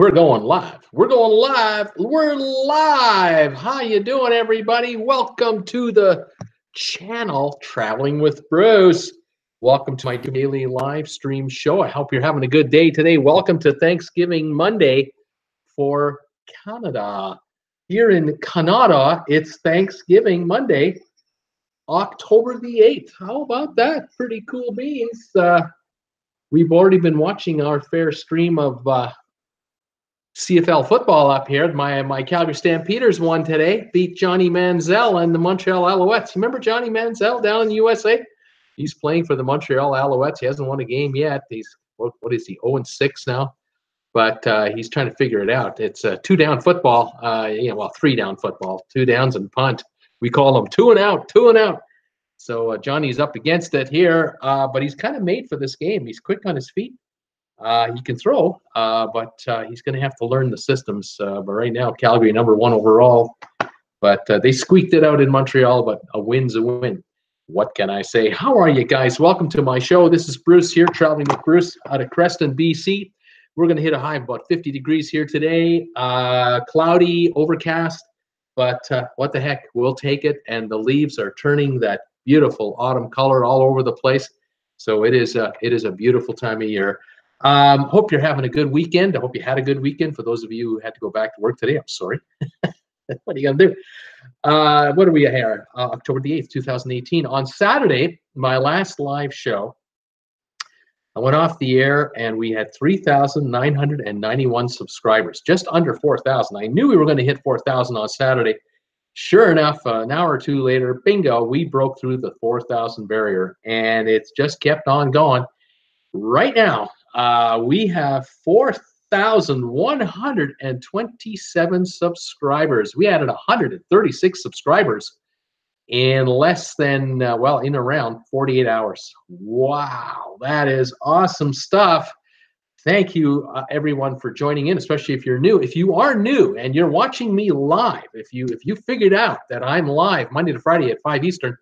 We're going live. We're going live. We're live. How you doing, everybody? Welcome to the channel, Traveling with Bruce. Welcome to my daily live stream show. I hope you're having a good day today. Welcome to Thanksgiving Monday for Canada. Here in Canada, it's Thanksgiving Monday, October the 8th. How about that? Pretty cool beans. We've already been watching our fair stream of CFL football up here. My Calgary Stampeders won today, beat Johnny Manziel and the Montreal Alouettes. You remember Johnny Manziel down in the USA? He's playing for the Montreal Alouettes. He hasn't won a game yet. He's what is he, 0-6 now? But he's trying to figure it out. It's a two-down football. Three-down football, two downs and punt. We call them two and out. So Johnny's up against it here, but he's kind of made for this game. He's quick on his feet. He can throw, but he's going to have to learn the systems. But right now, Calgary #1 overall. But they squeaked it out in Montreal, but a win's a win. What can I say? How are you guys? Welcome to my show. This is Bruce here, Traveling with Bruce out of Creston, BC. We're going to hit a high of about 50 degrees here today. Cloudy, overcast, but what the heck? We'll take it. And the leaves are turning that beautiful autumn color all over the place. So it is a beautiful time of year. Hope you're having a good weekend. I hope you had a good weekend. For those of you who had to go back to work today, I'm sorry. What are you going to do? What are we here? October the 8th, 2018. On Saturday, my last live show, I went off the air and we had 3,991 subscribers, just under 4,000. I knew we were going to hit 4,000 on Saturday. Sure enough, an hour or two later, bingo, we broke through the 4,000 barrier, and it's just kept on going. Right now, we have 4,127 subscribers. We added 136 subscribers in less than, in around 48 hours. Wow, that is awesome stuff. Thank you, everyone, for joining in, especially if you're new. If you are new and you're watching me live, if you figured out that I'm live Monday to Friday at 5 Eastern,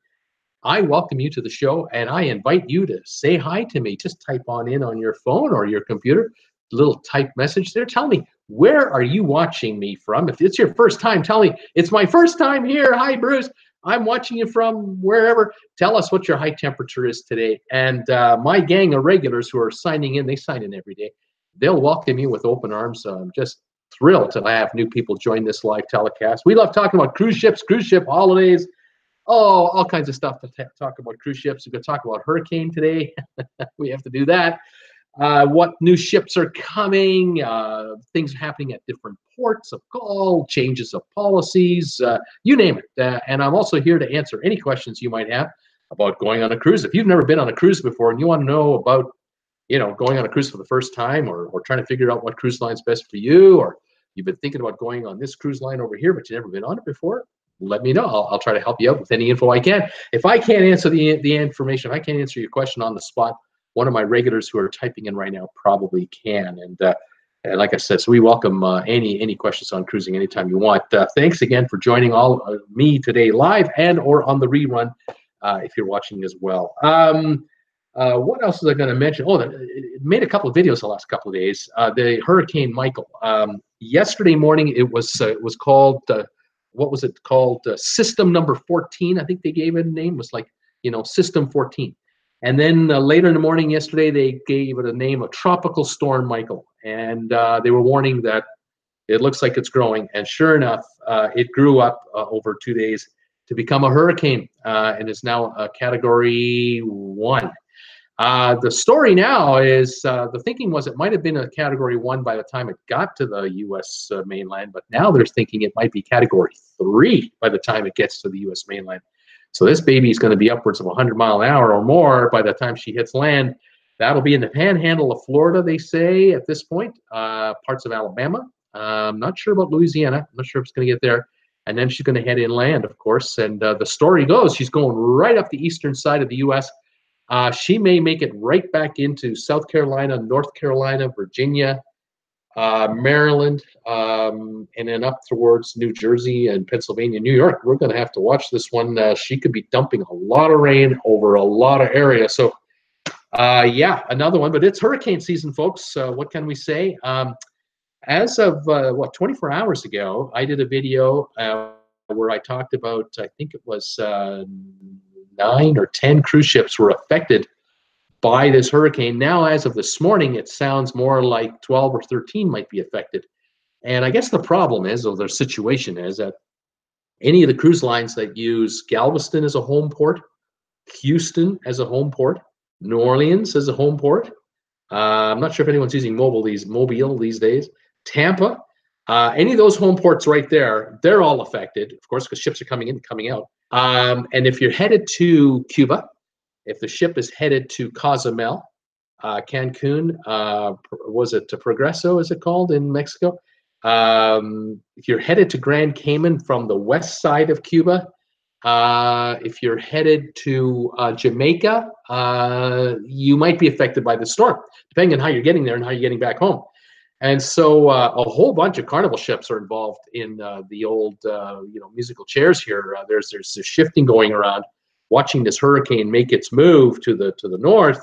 I welcome you to the show, and I invite you to say hi to me. Just type on in on your phone or your computer, little type message there. Tell me, where are you watching me from? If it's your first time, tell me, it's my first time here. Hi, Bruce. I'm watching you from wherever. Tell us what your high temperature is today. And my gang of regulars who are signing in, they sign in every day. They'll welcome you with open arms. I'm just thrilled to have new people join this live telecast. We love talking about cruise ships, cruise ship holidays, all kinds of stuff to talk about cruise ships. We're going to talk about hurricane today. We have to do that. What new ships are coming, things happening at different ports of call, changes of policies, you name it. And I'm also here to answer any questions you might have about going on a cruise. If you've never been on a cruise before and you want to know about, going on a cruise for the first time, or trying to figure out what cruise line's best for you, or you've been thinking about going on this cruise line over here, but you've never been on it before, let me know. I'll try to help you out with any info I can. If I can't answer the information, I can't answer your question on the spot, one of my regulars who are typing in right now probably can. And like I said, so we welcome any questions on cruising anytime you want. Thanks again for joining me today live and or on the rerun if you're watching as well. What else was I going to mention? Oh, it made a couple of videos the last couple of days. The Hurricane Michael. Yesterday morning, it was called. What was it called? System number 14. I think they gave it a name. It was like, System 14. And then later in the morning yesterday, they gave it a name of Tropical Storm Michael. And they were warning that it looks like it's growing. And sure enough, it grew up over 2 days to become a hurricane and is now a Category 1. The story now is the thinking was it might have been a Category 1 by the time it got to the U.S. Mainland, but now they're thinking it might be Category 3 by the time it gets to the U.S. mainland. So this baby is going to be upwards of 100 miles an hour or more by the time she hits land. That'll be in the panhandle of Florida, they say, at this point, parts of Alabama. I'm not sure about Louisiana. I'm not sure if it's going to get there. And then she's going to head inland, of course. And the story goes she's going right up the eastern side of the U.S., she may make it right back into South Carolina, North Carolina, Virginia, Maryland, and then up towards New Jersey and Pennsylvania, New York. We're going to have to watch this one. She could be dumping a lot of rain over a lot of area. So, yeah, another one. But it's hurricane season, folks. What can we say? as of what 24 hours ago, I did a video where I talked about, I think it was 9 or 10 cruise ships were affected by this hurricane. Now, as of this morning, it sounds more like 12 or 13 might be affected. And I guess the problem is, or their situation is, that any of the cruise lines that use Galveston as a home port, Houston as a home port, New Orleans as a home port. I'm not sure if anyone's using Mobile these days. Tampa, any of those home ports right there, they're all affected, of course, because ships are coming in and coming out. And if you're headed to Cuba, if the ship is headed to Cozumel, Cancun, was it to Progreso, is it called, in Mexico? If you're headed to Grand Cayman from the west side of Cuba, if you're headed to Jamaica, you might be affected by the storm, depending on how you're getting there and how you're getting back home. And so a whole bunch of Carnival ships are involved in the old musical chairs here. There's this shifting going around, watching this hurricane make its move to the north.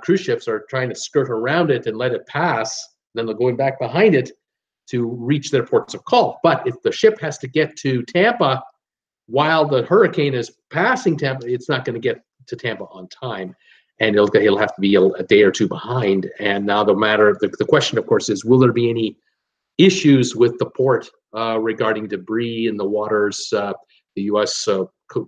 Cruise ships are trying to skirt around it and let it pass. Then they're going back behind it to reach their ports of call. But if the ship has to get to Tampa while the hurricane is passing Tampa, it's not going to get to Tampa on time, and he'll have to be a day or two behind. And now the question, of course, is, will there be any issues with the port regarding debris in the waters? The U.S.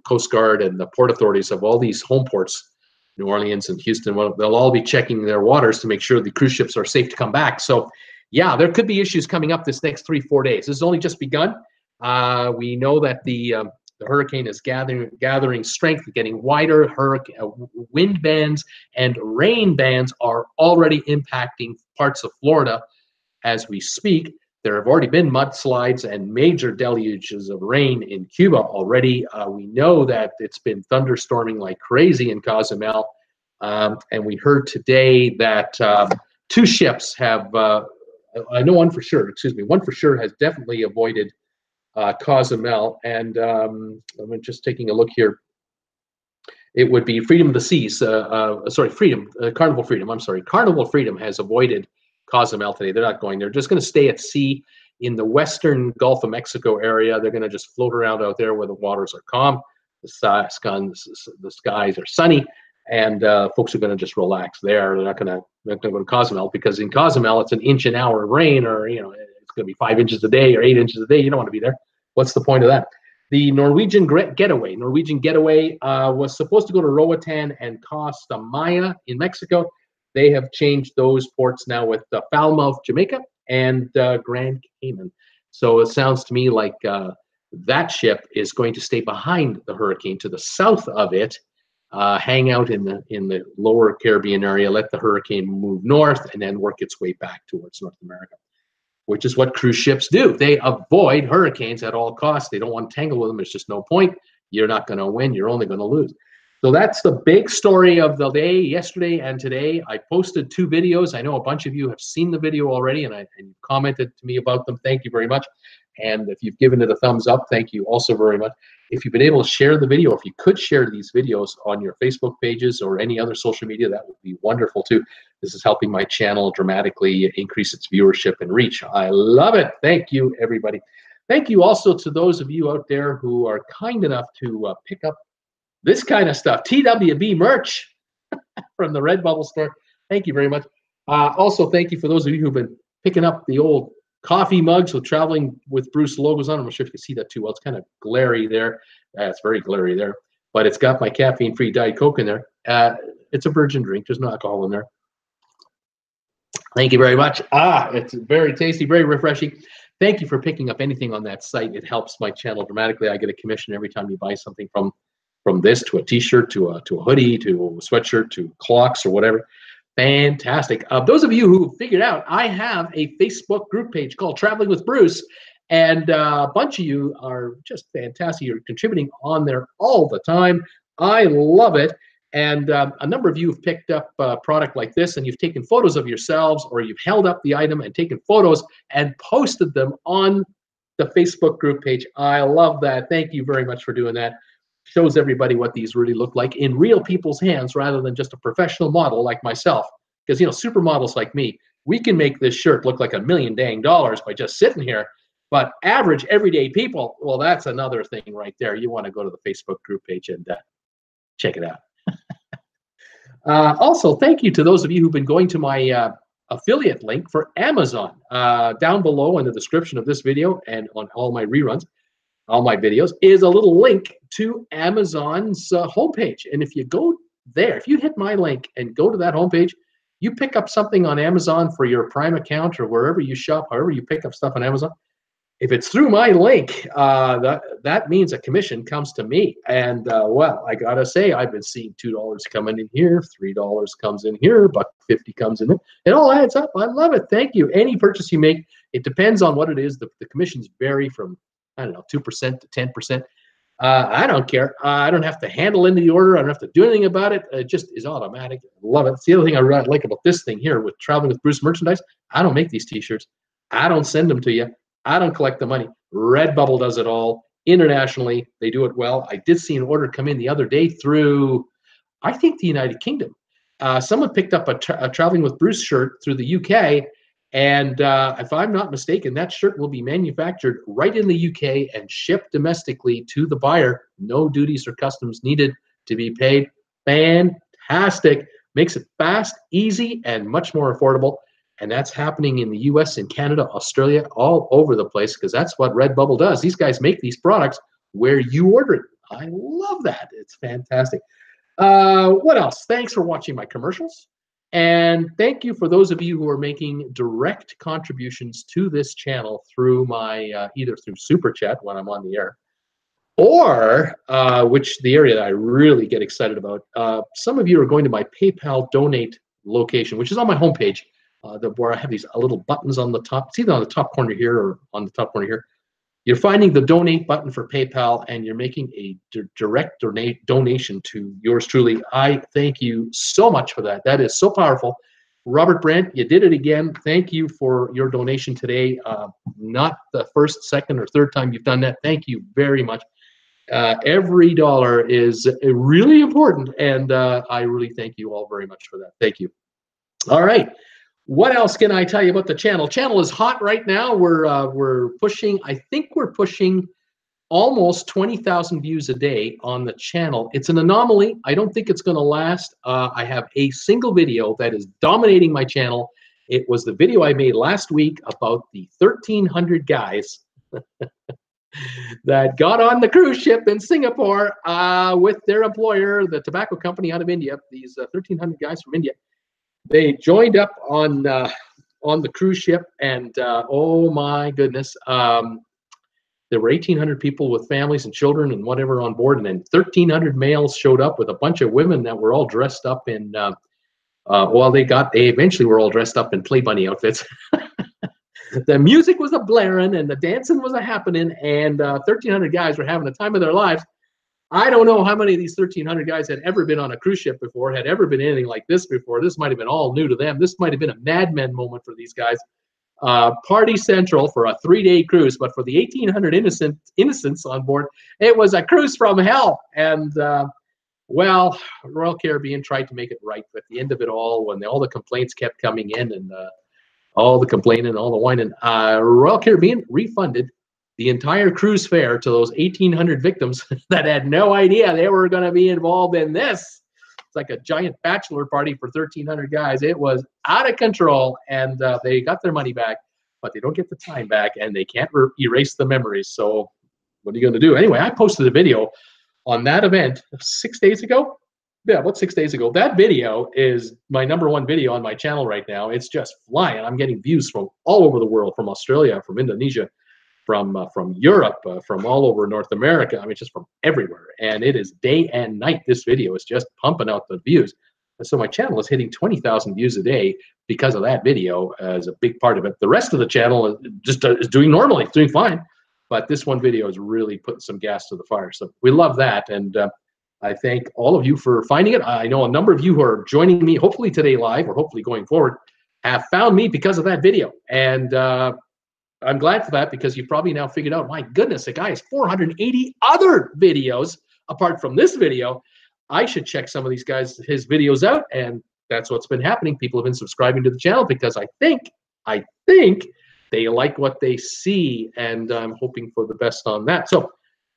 Coast Guard and the port authorities of all these home ports, New Orleans and Houston, well, they'll all be checking their waters to make sure the cruise ships are safe to come back. So, yeah, there could be issues coming up this next 3-4 days. This has only just begun. We know that the hurricane is gathering strength, getting wider. Wind bands and rain bands are already impacting parts of Florida as we speak. There have already been mudslides and major deluges of rain in Cuba already. We know that it's been thunderstorming like crazy in Cozumel. And we heard today that 2 ships have, I know one for sure has definitely avoided Cozumel. And I'm just taking a look here. It would be Freedom of the Seas, Carnival Freedom, I'm sorry. Carnival Freedom has avoided Cozumel today. They're not going. They're just going to stay at sea in the western Gulf of Mexico area. They're going to just float around out there where the waters are calm, the skies are sunny, and folks are going to just relax there. They're not going to go to Cozumel, because in Cozumel it's an inch an hour of rain, or it's going to be 5 inches a day or 8 inches a day. You don't want to be there. What's the point of that? The Norwegian Getaway was supposed to go to Roatan and Costa Maya in Mexico. They have changed those ports now with Falmouth, Jamaica, and Grand Cayman. So it sounds to me like that ship is going to stay behind the hurricane to the south of it, hang out in the lower Caribbean area, let the hurricane move north, and then work its way back towards North America, which is what cruise ships do. They avoid hurricanes at all costs. They don't want to tangle with them. There's just no point. You're not going to win. You're only going to lose. So that's the big story of the day, yesterday and today. I posted 2 videos. I know a bunch of you have seen the video already, and commented to me about them. Thank you very much. And if you've given it a thumbs up, thank you also very much. If you've been able to share the video, if you could share these videos on your Facebook pages or any other social media, that would be wonderful too. This is helping my channel dramatically increase its viewership and reach. I love it. Thank you, everybody. Thank you also to those of you out there who are kind enough to pick up this kind of stuff. TWB merch from the Redbubble store. Thank you very much. Also, thank you for those of you who've been picking up the old coffee mugs with Traveling with Bruce logos on them. I'm not sure if you can see that too well. It's kind of glary there. It's very glary there. But it's got my caffeine-free Diet Coke in there. It's a virgin drink. There's no alcohol in there. Thank you very much. It's very tasty, very refreshing. Thank you for picking up anything on that site. It helps my channel dramatically. I get a commission every time you buy something from this, to a t-shirt, to a hoodie, to a sweatshirt, to clocks or whatever. Fantastic. Those of you who figured out, I have a Facebook group page called Traveling with Bruce, and a bunch of you are just fantastic. You're contributing on there all the time. I love it. And a number of you have picked up a product like this, and you've taken photos of yourselves, or you've held up the item and taken photos and posted them on the Facebook group page. I love that. Thank you very much for doing that. Shows everybody what these really look like in real people's hands, rather than just a professional model like myself. Because, supermodels like me, we can make this shirt look like $1 million dang dollars by just sitting here. But average everyday people, well, that's another thing right there. You want to go to the Facebook group page and check it out. Also, thank you to those of you who've been going to my affiliate link for Amazon. Down below in the description of this video and on all my reruns, all my videos, is a little link to Amazon's homepage. And if you go there, if you hit my link and go to that homepage, you pick up something on Amazon for your Prime account or wherever you shop, however you pick up stuff on Amazon. If it's through my link, that means a commission comes to me. And, well, I got to say, I've been seeing $2 coming in here, $3 comes in here, $1.50 comes in there. It all adds up. I love it. Thank you. Any purchase you make, it depends on what it is. The commissions vary from, I don't know, 2% to 10%. I don't care. I don't have to handle in the order. I don't have to do anything about it. It just is automatic. I love it. It's the other thing I really like about this thing here with Traveling with Bruce merchandise. I don't make these T-shirts. I don't send them to you. I don't collect the money. Redbubble does it all. Internationally, they do it well. I did see an order come in the other day through, I think, the United Kingdom. Someone picked up a Traveling with Bruce shirt through the UK, and if I'm not mistaken, that shirt will be manufactured right in the UK and shipped domestically to the buyer. No duties or customs needed to be paid. Fantastic. Makes it fast, easy, and much more affordable. And that's happening in the US and Canada, Australia, all over the place, because that's what Redbubble does. These guys make these products where you order it. I love that. It's fantastic. What else? Thanks for watching my commercials. And thank you for those of you who are making direct contributions to this channel through my, either through Super Chat when I'm on the air, or which the area that I really get excited about. Some of you are going to my PayPal donate location, which is on my homepage. Where I have these little buttons on the top. It's either on the top corner here or on the top corner here. You're finding the donate button for PayPal, and you're making a direct donation to yours truly. I thank you so much for that. That is so powerful. Robert Brandt, you did it again. Thank you for your donation today. Not the first, second, or third time you've done that. Thank you very much. Every dollar is really important, and I really thank you all very much for that. Thank you. All right. What else can I tell you about the channel? Channel is hot right now. We're pushing, I think we're pushing almost 20,000 views a day on the channel. It's an anomaly. I don't think it's going to last. I have a single video that is dominating my channel. It was the video I made last week about the 1,300 guys that got on the cruise ship in Singapore with their employer, the tobacco company out of India. These 1,300 guys from India. They joined up on the cruise ship, and oh my goodness, there were 1,800 people with families and children and whatever on board, and then 1,300 males showed up with a bunch of women that were all dressed up in. Well, they eventually were all dressed up in Play Bunny outfits. The music was a blaring, and the dancing was a happening, and 1,300 guys were having the time of their lives. I don't know how many of these 1,300 guys had ever been on a cruise ship before, had ever been anything like this before. This might have been all new to them. This might have been a Mad Men moment for these guys. Party central for a 3-day cruise, but for the 1,800 innocents on board, it was a cruise from hell. And, well, Royal Caribbean tried to make it right, but at the end of it all, when all the complaints kept coming in and all the complaining, all the whining, Royal Caribbean refunded the entire cruise fare to those 1,800 victims that had no idea they were going to be involved in this. It's like a giant bachelor party for 1,300 guys. It was out of control, and they got their money back, but they don't get the time back, and they can't erase the memories. So what are you going to do? Anyway, I posted a video on that event 6 days ago. Yeah, about 6 days ago. That video is my #1 video on my channel right now. It's just flying. I'm getting views from all over the world, from Australia, from Indonesia, from Europe, from all over North America. I mean, just from everywhere. And it is day and night. This video is just pumping out the views. And so my channel is hitting 20,000 views a day because of that video as a big part of it. The rest of the channel is doing normally, it's doing fine. But this one video is really putting some gas to the fire. So we love that. And I thank all of you for finding it. I know a number of you who are joining me, hopefully today live, or hopefully going forward, have found me because of that video. And I'm glad for that, because you've probably now figured out, my goodness, the guy has 480 other videos apart from this video. I should check some of these guys, his videos out, and that's what's been happening. People have been subscribing to the channel because I think they like what they see, and I'm hoping for the best on that. So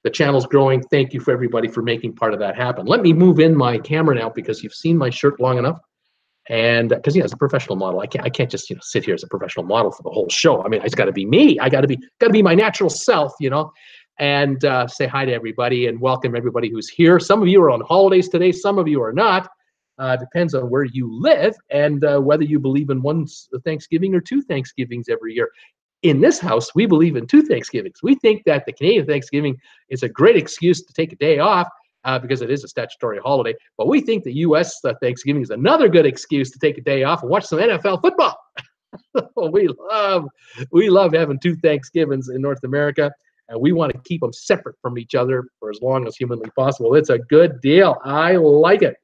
the channel's growing. Thank you for everybody for making part of that happen. Let me move in my camera now because you've seen my shirt long enough. And because as a professional model, I can't just sit here as a professional model for the whole show. I mean, it's got to be me. I got to be my natural self, and say hi to everybody and welcome everybody who's here. Some of you are on holidays today. Some of you are not. Depends on where you live and whether you believe in one Thanksgiving or two Thanksgivings every year. In this house, we believe in two Thanksgivings. We think that the Canadian Thanksgiving is a great excuse to take a day off because it is a statutory holiday. But we think the U.S. Thanksgiving is another good excuse to take a day off and watch some NFL football. we love having two Thanksgivings in North America, and we want to keep them separate from each other for as long as humanly possible. It's a good deal. I like it.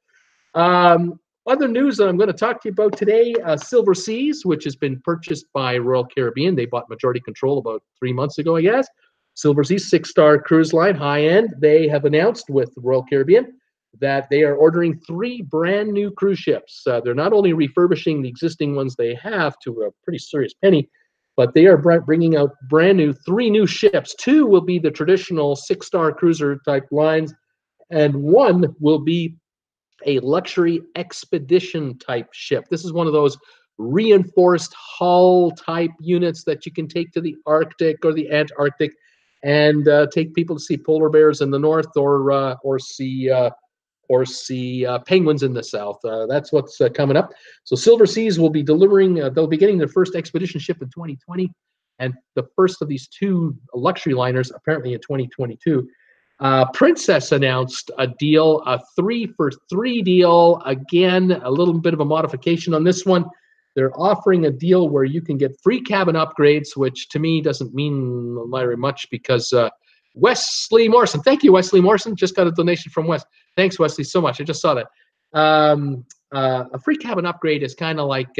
Other news that I'm going to talk to you about today, Silver Seas, which has been purchased by Royal Caribbean. They bought majority control about 3 months ago, I guess. Silver Seas, 6-star cruise line, high-end. They have announced with Royal Caribbean that they are ordering 3 brand new cruise ships. They're not only refurbishing the existing ones they have to a pretty serious penny, but they are bringing out brand new 3 new ships. 2 will be the traditional 6-star cruiser type lines, and 1 will be a luxury expedition type ship. This is one of those reinforced hull type units that you can take to the Arctic or the Antarctic and take people to see polar bears in the north or see penguins in the south. That's what's coming up. So Silver Seas will be delivering, they'll be getting their first expedition ship in 2020, and the first of these 2 luxury liners apparently in 2022. Princess announced a deal, a 3-for-3 deal. Again, a little bit of a modification on this one. They're offering a deal where you can get free cabin upgrades, which to me doesn't mean very much because Wesley Morrison, thank you, Wesley Morrison, just got a donation from Wes. Thanks, Wesley, so much. I just saw that. A free cabin upgrade is kind of like,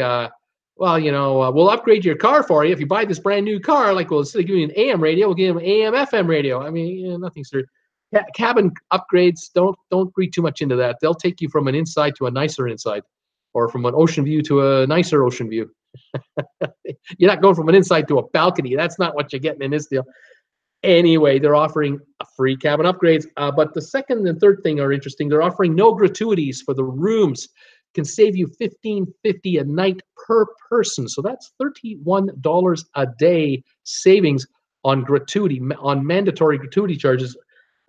we'll upgrade your car for you if you buy this brand new car. Like, well, instead of giving you an AM radio, we'll give you an AM FM radio. I mean, nothing serious. Cabin upgrades, don't read too much into that. They'll take you from an inside to a nicer inside, or from an ocean view to a nicer ocean view. You're not going from an inside to a balcony. That's not what you're getting in this deal. Anyway, they're offering a free cabin upgrades. But the second and third thing are interesting. They're offering no gratuities for the rooms. Can save you $15.50 a night per person. So that's $31 a day savings on gratuity, on mandatory gratuity charges.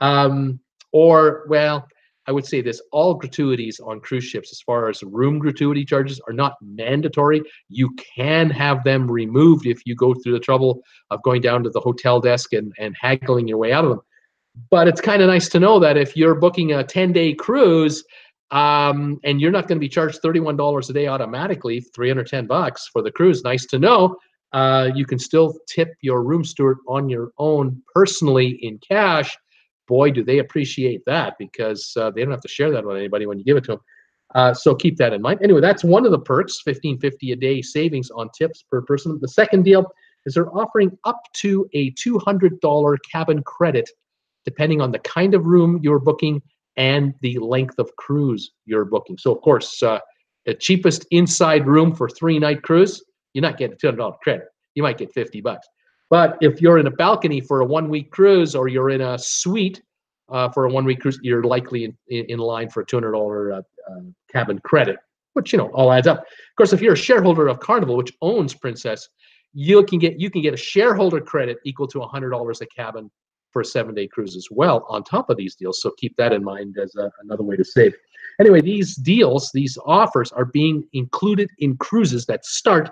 I would say this, all gratuities on cruise ships as far as room gratuity charges are not mandatory. You can have them removed if you go through the trouble of going down to the hotel desk and haggling your way out of them. But it's kind of nice to know that if you're booking a 10-day cruise and you're not going to be charged $31 a day automatically, $310 for the cruise, nice to know, you can still tip your room steward on your own personally in cash. Boy, do they appreciate that, because they don't have to share that with anybody when you give it to them. So keep that in mind. Anyway, that's one of the perks, $15.50 a day savings on tips per person. The second deal is they're offering up to a $200 cabin credit, depending on the kind of room you're booking and the length of cruise you're booking. So, of course, the cheapest inside room for 3-night cruise, you're not getting $200 credit. You might get $50. But if you're in a balcony for a 1-week cruise, or you're in a suite for a 1-week cruise, you're likely in line for a $200 cabin credit, which all adds up. Of course, if you're a shareholder of Carnival, which owns Princess, you can get a shareholder credit equal to $100 a cabin for a 7-day cruise as well on top of these deals. So keep that in mind as another way to save. Anyway, these deals, these offers are being included in cruises that start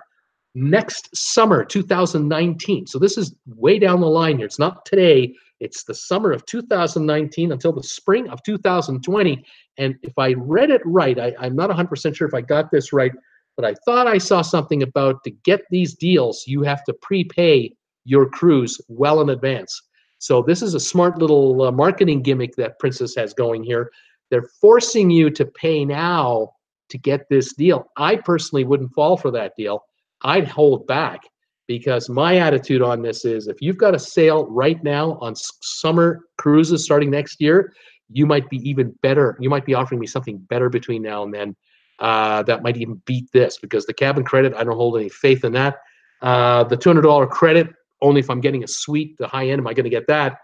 next summer, 2019. So this is way down the line here. It's not today. It's the summer of 2019 until the spring of 2020. And if I read it right, I'm not 100% sure if I got this right, but I thought I saw something about, to get these deals, you have to prepay your cruise well in advance. So this is a smart little marketing gimmick that Princess has going here. They're forcing you to pay now to get this deal. I personally wouldn't fall for that deal. I'd hold back, because my attitude on this is, if you've got a sale right now on summer cruises starting next year, you might be even better. You might be offering me something better between now and then. that might even beat this, because the cabin credit, I don't hold any faith in that. The $200 credit, only if I'm getting a suite, the high end, am I going to get that?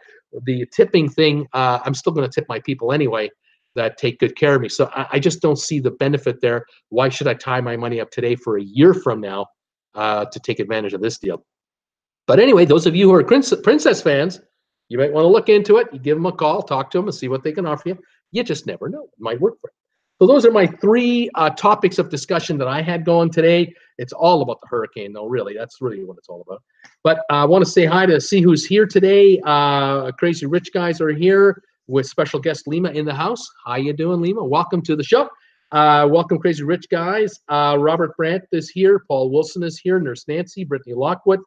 The tipping thing, I'm still going to tip my people anyway that take good care of me. So I just don't see the benefit there. Why should I tie my money up today for a year from now to take advantage of this deal? But anyway, those of you who are Princess fans, you might want to look into it. You give them a call, talk to them, and see what they can offer you. You just never know. It might work for you. So those are my three topics of discussion that I had going today. It's all about the hurricane, though, really. That's really what it's all about. But I want to say hi to see who's here today. Crazy Rich guys are here with special guest Lima in the house. How you doing, Lima? Welcome to the show. Welcome, Crazy Rich guys. Robert Brandt is here. Paul Wilson is here. Nurse Nancy, Brittany Lockwood.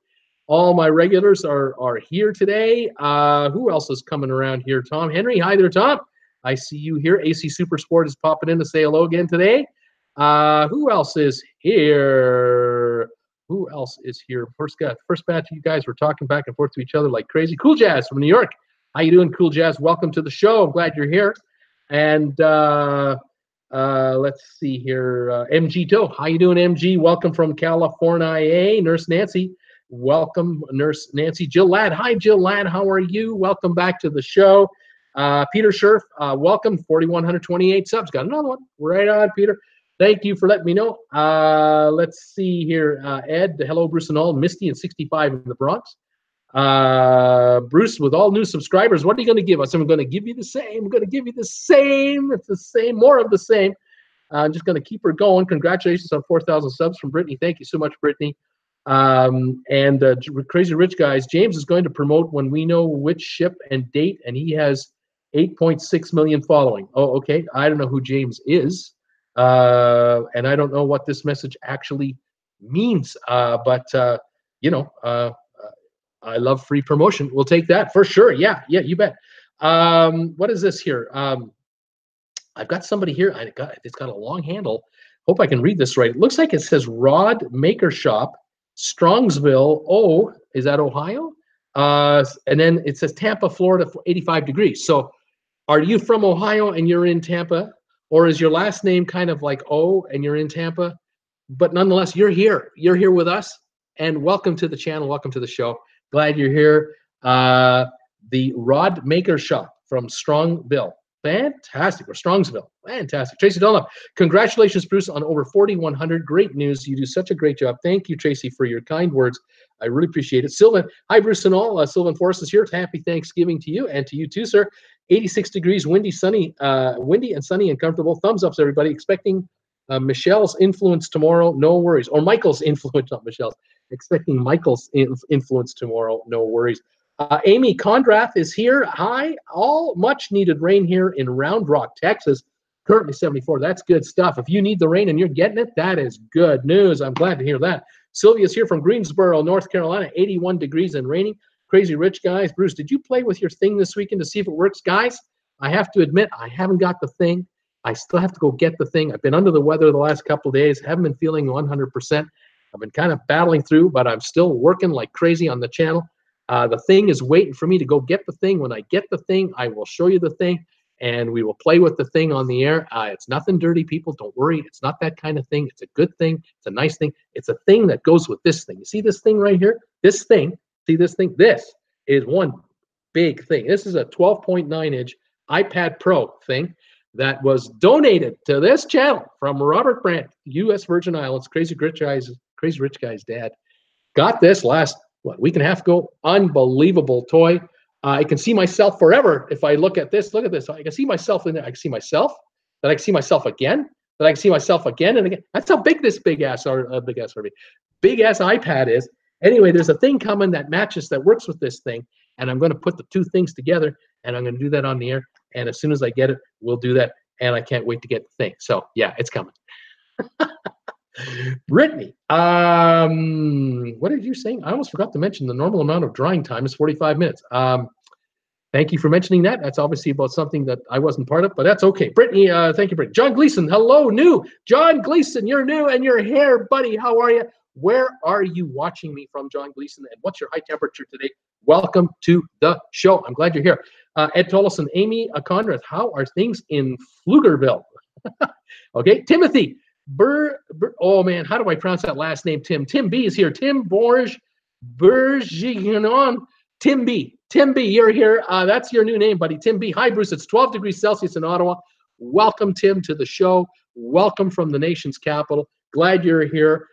All my regulars are here today. Who else is coming around here? Tom Henry. Hi there, Tom. I see you here. AC Supersport is popping in to say hello again today. Who else is here? Who else is here? First batch of you guys were talking back and forth to each other like crazy. Cool Jazz from New York. How you doing, Cool Jazz? Welcome to the show. I'm glad you're here. And let's see here. MG Doe. How you doing, MG? Welcome from California. Nurse Nancy. Welcome, Nurse Nancy. Jill Ladd. Hi, Jill Ladd. How are you? Welcome back to the show. Peter Scherf, welcome. 4,128 subs. Got another one. Right on, Peter. Thank you for letting me know. Let's see here. Ed, hello, Bruce and all. Misty and 65 in the Bronx. Bruce, with all new subscribers, what are you going to give us? I'm going to give you the same. I'm going to give you the same. It's the same, more of the same. I'm just going to keep her going. Congratulations on 4,000 subs from Brittany. Thank you so much, Brittany. Crazy Rich guys, James is going to promote when we know which ship and date, and he has 8.6 million following. Oh, okay. I don't know who James is, and I don't know what this message actually means. But I love free promotion. We'll take that for sure. Yeah, you bet. What is this here? I've got somebody here. It's got a long handle. Hope I can read this right. It looks like it says Rod Maker Shop, Strongsville. Oh, is that Ohio? And then it says Tampa, Florida, 85 degrees. So are you from Ohio and you're in Tampa? Or is your last name kind of like O and you're in Tampa? But nonetheless, you're here. You're here with us. And welcome to the channel. Welcome to the show. Glad you're here. The Rod Maker Shop from Strongville. Fantastic. Or Strongsville. Fantastic. Tracy Dunlop. Congratulations, Bruce, on over 4,100. Great news. You do such a great job. Thank you, Tracy, for your kind words. I really appreciate it. Sylvan. Hi, Bruce and all. Sylvan Forrest is here. Happy Thanksgiving to you and to you too, sir. 86 degrees, windy, sunny, windy and sunny and comfortable. Thumbs ups, everybody. Expecting Michelle's influence tomorrow. No worries. Or Michael's influence, not Michelle's. Expecting Michael's influence tomorrow. No worries. Amy Condrath is here. Hi. All much needed rain here in Round Rock, Texas. Currently 74. That's good stuff. If you need the rain and you're getting it, that is good news. I'm glad to hear that. Sylvia's here from Greensboro, North Carolina. 81 degrees and raining. Crazy Rich guys. Bruce, did you play with your thing this weekend to see if it works? Guys, I have to admit, I haven't got the thing. I still have to go get the thing. I've been under the weather the last couple of days. Haven't been feeling 100%. I've been kind of battling through, but I'm still working like crazy on the channel. The thing is waiting for me to go get the thing. When I get the thing, I will show you the thing, and we will play with the thing on the air. It's nothing dirty, people. Don't worry. It's not that kind of thing. It's a good thing. It's a nice thing. It's a thing that goes with this thing. You see this thing right here? This thing. See this thing? This is one big thing. This is a 12.9-inch iPad Pro thing that was donated to this channel from Robert Brandt, U.S. Virgin Islands, Crazy Rich Guy's dad. Got this last week and a half ago. Unbelievable toy. I can see myself forever if I look at this. Look at this. I can see myself in there. I can see myself. Then I can see myself again. Then I can see myself again and again. That's how big this big ass iPad is. Anyway, there's a thing coming that matches, that works with this thing, and I'm going to put the two things together, and I'm going to do that on the air. And as soon as I get it, we'll do that. And I can't wait to get the thing. So yeah, it's coming. Brittany, what did you say? I almost forgot to mention the normal amount of drying time is 45 minutes. Thank you for mentioning that. That's obviously about something that I wasn't part of, but that's okay. Brittany, thank you, Brittany. John Gleason, hello, new. John Gleason, you're new and you're here, buddy. How are you? Where are you watching me from, John Gleason? And what's your high temperature today? Welcome to the show. I'm glad you're here. Ed Tollison, Amy Conrath, how are things in Pflugerville? Okay, Timothy. Oh man, how do I pronounce that last name? Tim B is here. Tim Bourgignon. Tim B. Tim B, you're here. That's your new name, buddy. Tim B. Hi, Bruce. It's 12 degrees Celsius in Ottawa. Welcome, Tim, to the show. Welcome from the nation's capital. Glad you're here.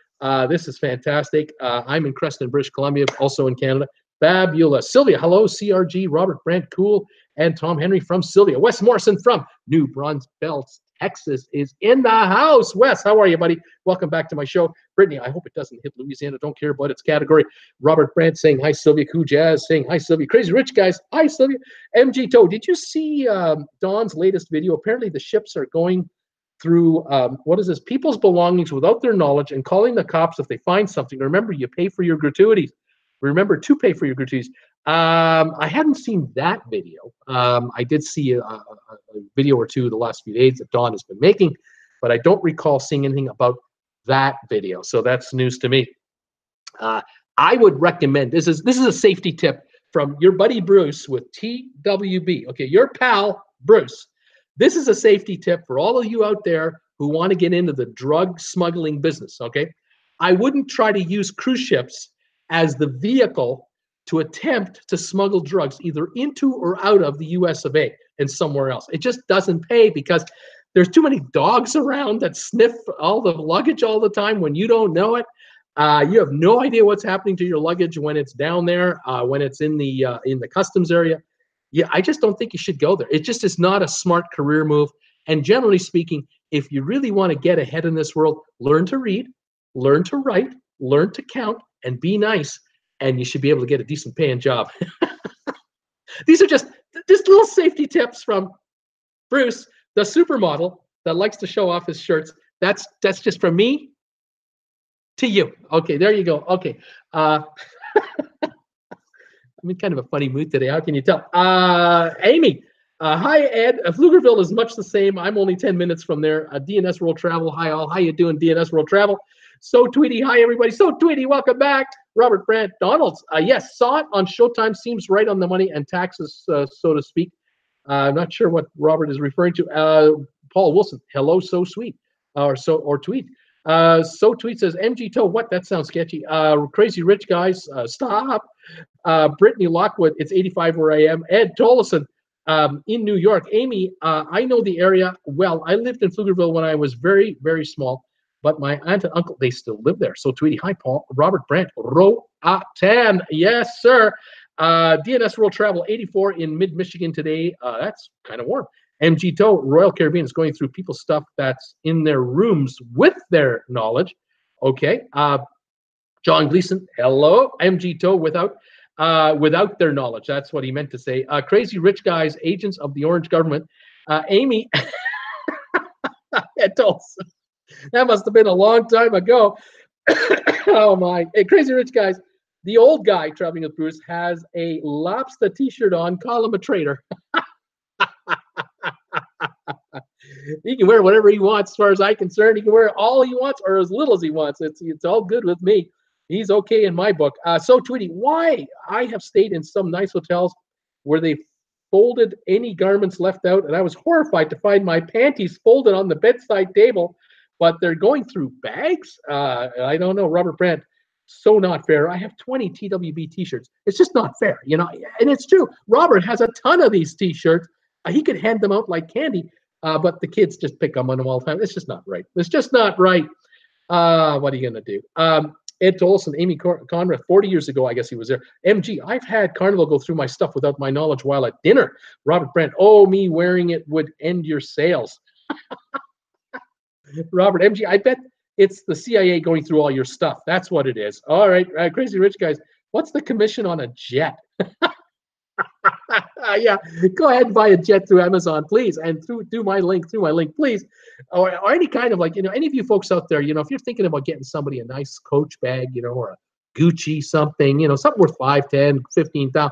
This is fantastic. I'm in Creston, British Columbia, also in Canada. Fabulous. Sylvia, hello. CRG, Robert Brant, cool, and Tom Henry from Sylvia. Wes Morrison from New Braunfels, Texas is in the house. Wes, how are you, buddy? Welcome back to my show. Brittany, I hope it doesn't hit Louisiana. Don't care about its category. Robert Brandt saying hi, Sylvia. Cool Jazz saying hi, Sylvia. Crazy Rich guys, hi, Sylvia. MG Toe, did you see Don's latest video? Apparently the ships are going through, what is this? People's belongings without their knowledge and calling the cops if they find something. Remember, you pay for your gratuities. Remember to pay for your gratuities. I hadn't seen that video. I did see a video or two the last few days that Dawn has been making, but I don't recall seeing anything about that video. So that's news to me. I would recommend, this is a safety tip from your buddy Bruce with TWB. Okay, your pal Bruce. This is a safety tip for all of you out there who want to get into the drug smuggling business. Okay, I wouldn't try to use cruise ships as the vehicle to attempt to smuggle drugs either into or out of the US of A and somewhere else. It just doesn't pay because there's too many dogs around that sniff all the luggage all the time when you don't know it. You have no idea what's happening to your luggage when it's down there, when it's in the customs area. Yeah, I just don't think you should go there. It just is not a smart career move. And generally speaking, if you really want to get ahead in this world, learn to read, learn to write, learn to count, and be nice, and you should be able to get a decent paying job. These are just little safety tips from Bruce, the supermodel that likes to show off his shirts. That's just from me to you. Okay, there you go. Okay. I'm in kind of a funny mood today. How can you tell? Amy, hi, Ed. Pflugerville is much the same. I'm only 10 minutes from there. DNS World Travel. Hi, all. How you doing, DNS World Travel? So Tweety, hi everybody. So Tweety, welcome back. Robert Brandt, Donald's. Yes, saw it on Showtime. Seems right on the money and taxes, so to speak. I'm not sure what Robert is referring to. Paul Wilson, hello, so sweet, or tweet. So tweet says MG Toe. What? That sounds sketchy. Crazy Rich guys, stop. Brittany Lockwood, it's 85 where I am. Ed Tolleson, in New York. Amy, I know the area well. I lived in Pflugerville when I was very, very small. But my aunt and uncle, they still live there. So Tweety, hi, Paul. Robert Brandt, Roatan. Yes, sir. DNS World Travel 84 in mid-Michigan today. That's kind of warm. MG Toe, Royal Caribbean is going through people's stuff that's in their rooms with their knowledge. Okay. John Gleason, hello. MG Toe, without their knowledge. That's what he meant to say. Crazy Rich guys, agents of the Orange government. Amy, that must have been a long time ago. Oh my. Hey, Crazy Rich guys, the old guy traveling with Bruce has a lobster t-shirt on. Call him a traitor. He can wear whatever he wants as far as I'm concerned. He can wear all he wants or as little as he wants. It's all good with me. He's okay in my book. So Tweety, why? I have stayed in some nice hotels where they folded any garments left out, and I was horrified to find my panties folded on the bedside table, but they're going through bags. I don't know, Robert Brandt. So not fair. I have 20 TWB t-shirts. It's just not fair, you know. And it's true. Robert has a ton of these t-shirts. He could hand them out like candy, but the kids just pick them on them all the time. It's just not right. It's just not right. What are you gonna do? Ed Olson, Amy Conrad, 40 years ago, I guess he was there. MG, I've had Carnival go through my stuff without my knowledge while at dinner. Robert Brandt, oh, me wearing it would end your sales. Robert, MG, I bet it's the CIA going through all your stuff. That's what it is. All right, Crazy Rich guys, what's the commission on a jet? Yeah, go ahead and buy a jet through Amazon, please, and through my link, please, or any kind of, like, you know, any of you folks out there, you know, if you're thinking about getting somebody a nice Coach bag, you know, or a Gucci something, you know, something worth 5, 10, 15,000,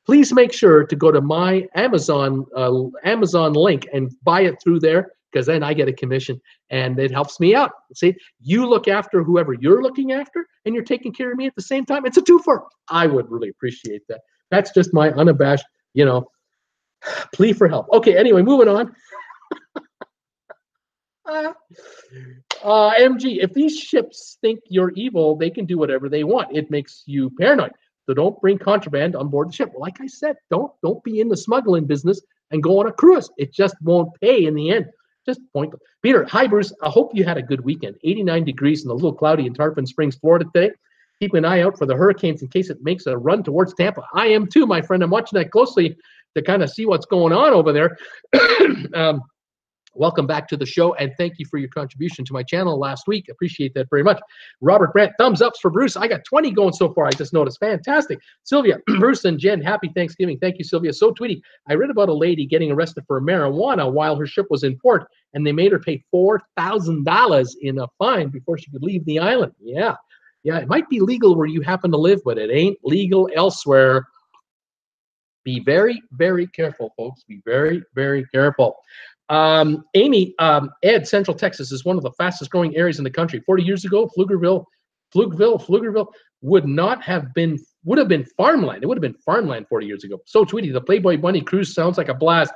please make sure to go to my Amazon link and buy it through there, because then I get a commission and it helps me out. See, you look after whoever you're looking after, and you're taking care of me at the same time. It's a twofer. I would really appreciate that. That's just my unabashed, you know, plea for help. Okay, anyway, moving on. MG, if these ships think you're evil, they can do whatever they want. It makes you paranoid. So don't bring contraband on board the ship. Like I said, don't be in the smuggling business and go on a cruise. It just won't pay in the end. Just pointless. Peter, hi Bruce. I hope you had a good weekend. 89 degrees and a little cloudy in Tarpon Springs, Florida today. Keep an eye out for the hurricanes in case it makes a run towards Tampa. I am too, my friend. I'm watching that closely to kind of see what's going on over there. Welcome back to the show, and thank you for your contribution to my channel last week. Appreciate that very much. Robert Brandt, thumbs ups for Bruce. I got 20 going so far. I just noticed. Fantastic. Sylvia, Bruce and Jen, happy Thanksgiving. Thank you, Sylvia. So tweety, I read about a lady getting arrested for marijuana while her ship was in port, and they made her pay $4,000 in a fine before she could leave the island. Yeah, it might be legal where you happen to live, but it ain't legal elsewhere. Be very, very careful, folks. Be very, very careful. Amy, Ed, Central Texas is one of the fastest growing areas in the country. 40 years ago, Pflugerville would have been farmland. It would have been farmland 40 years ago. So Tweety, the Playboy Bunny cruise sounds like a blast.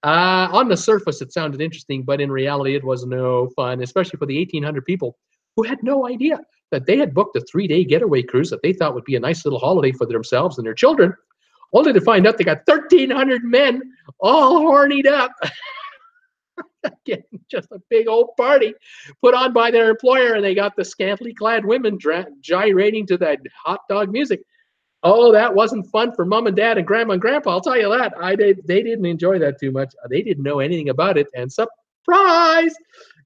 On the surface, it sounded interesting, but in reality, it was no fun, especially for the 1,800 people who had no idea that they had booked a 3-day getaway cruise that they thought would be a nice little holiday for themselves and their children, only to find out they got 1,300 men all hornied up. Getting just a big old party put on by their employer, and they got the scantily clad women gyrating to that hot dog music. Oh, that wasn't fun for mom and dad and grandma and grandpa. I'll tell you that. They didn't enjoy that too much. They didn't know anything about it. And surprise,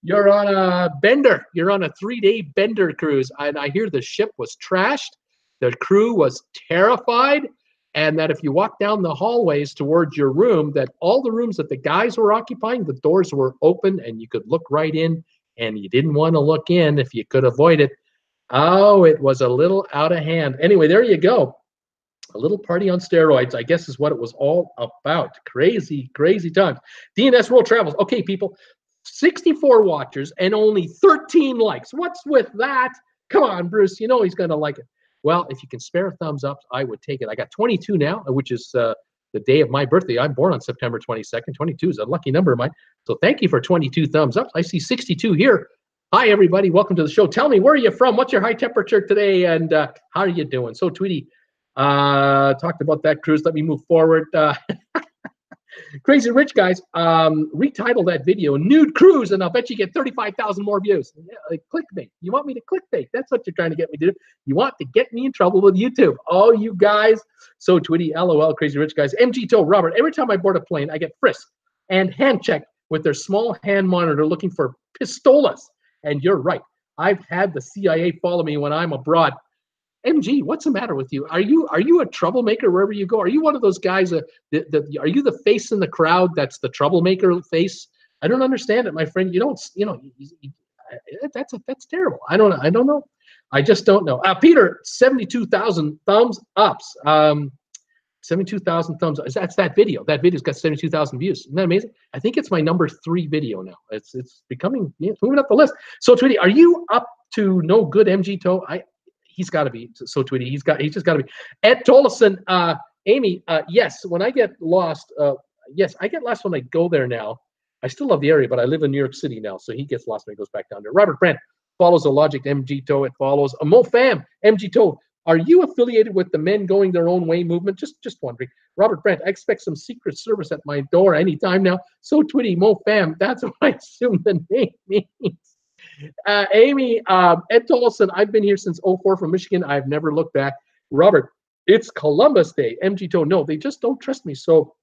you're on a bender. You're on a 3-day bender cruise. And I hear the ship was trashed. The crew was terrified. And that if you walk down the hallways towards your room, that all the rooms that the guys were occupying, the doors were open and you could look right in, and you didn't want to look in if you could avoid it. Oh, it was a little out of hand. Anyway, there you go. A little party on steroids, I guess, is what it was all about. Crazy, crazy times. DNS World Travels. Okay, people, 64 watchers and only 13 likes. What's with that? Come on, Bruce. You know he's going to like it. Well, if you can spare thumbs up, I would take it. I got 22 now, which is the day of my birthday. I'm born on September 22nd. 22 is a lucky number of mine. So thank you for 22 thumbs up. I see 62 here. Hi, everybody. Welcome to the show. Tell me, where are you from? What's your high temperature today? And how are you doing? So Tweety talked about that cruise. Let me move forward. Crazy Rich Guys, retitle that video Nude Cruise, and I'll bet you get 35,000 more views. Yeah, like clickbait. You want me to clickbait? That's what you're trying to get me to do. You want to get me in trouble with YouTube. Oh, you guys. So Twitty, LOL, Crazy Rich Guys. MG Toe, Robert, every time I board a plane, I get frisked and hand checked with their small hand monitor looking for pistolas. And you're right. I've had the CIA follow me when I'm abroad. MG, what's the matter with you? Are you a troublemaker wherever you go? Are you one of those guys? Are you the face in the crowd that's the troublemaker face? I don't understand it, my friend. You don't. That's terrible. I don't know. I just don't know. Peter, 72,000 thumbs ups. 72,000 thumbs. That's that video. That video's got 72,000 views. Isn't that amazing? I think it's my number 3 video now. It's becoming moving up the list. So Tweety, are you up to no good, MG Toe? He's got to be. So Tweety, he's just got to be. Ed Tolleson, Amy, yes, when I get lost, yes, I get lost when I go there now. I still love the area, but I live in New York City now, so he gets lost when he goes back down there. Robert Brandt follows the logic, MG Toe. It follows. Mo Fam, MG Toe. Are you affiliated with the Men Going Their Own Way movement? Just wondering. Robert Brandt, I expect some Secret Service at my door anytime now. So Twitty, Mo Fam, that's what I assume the name means. Amy, Ed Tolleson, I've been here since 04 from Michigan. I've never looked back. Robert, it's Columbus Day. MG Toe, no, they just don't trust me. So,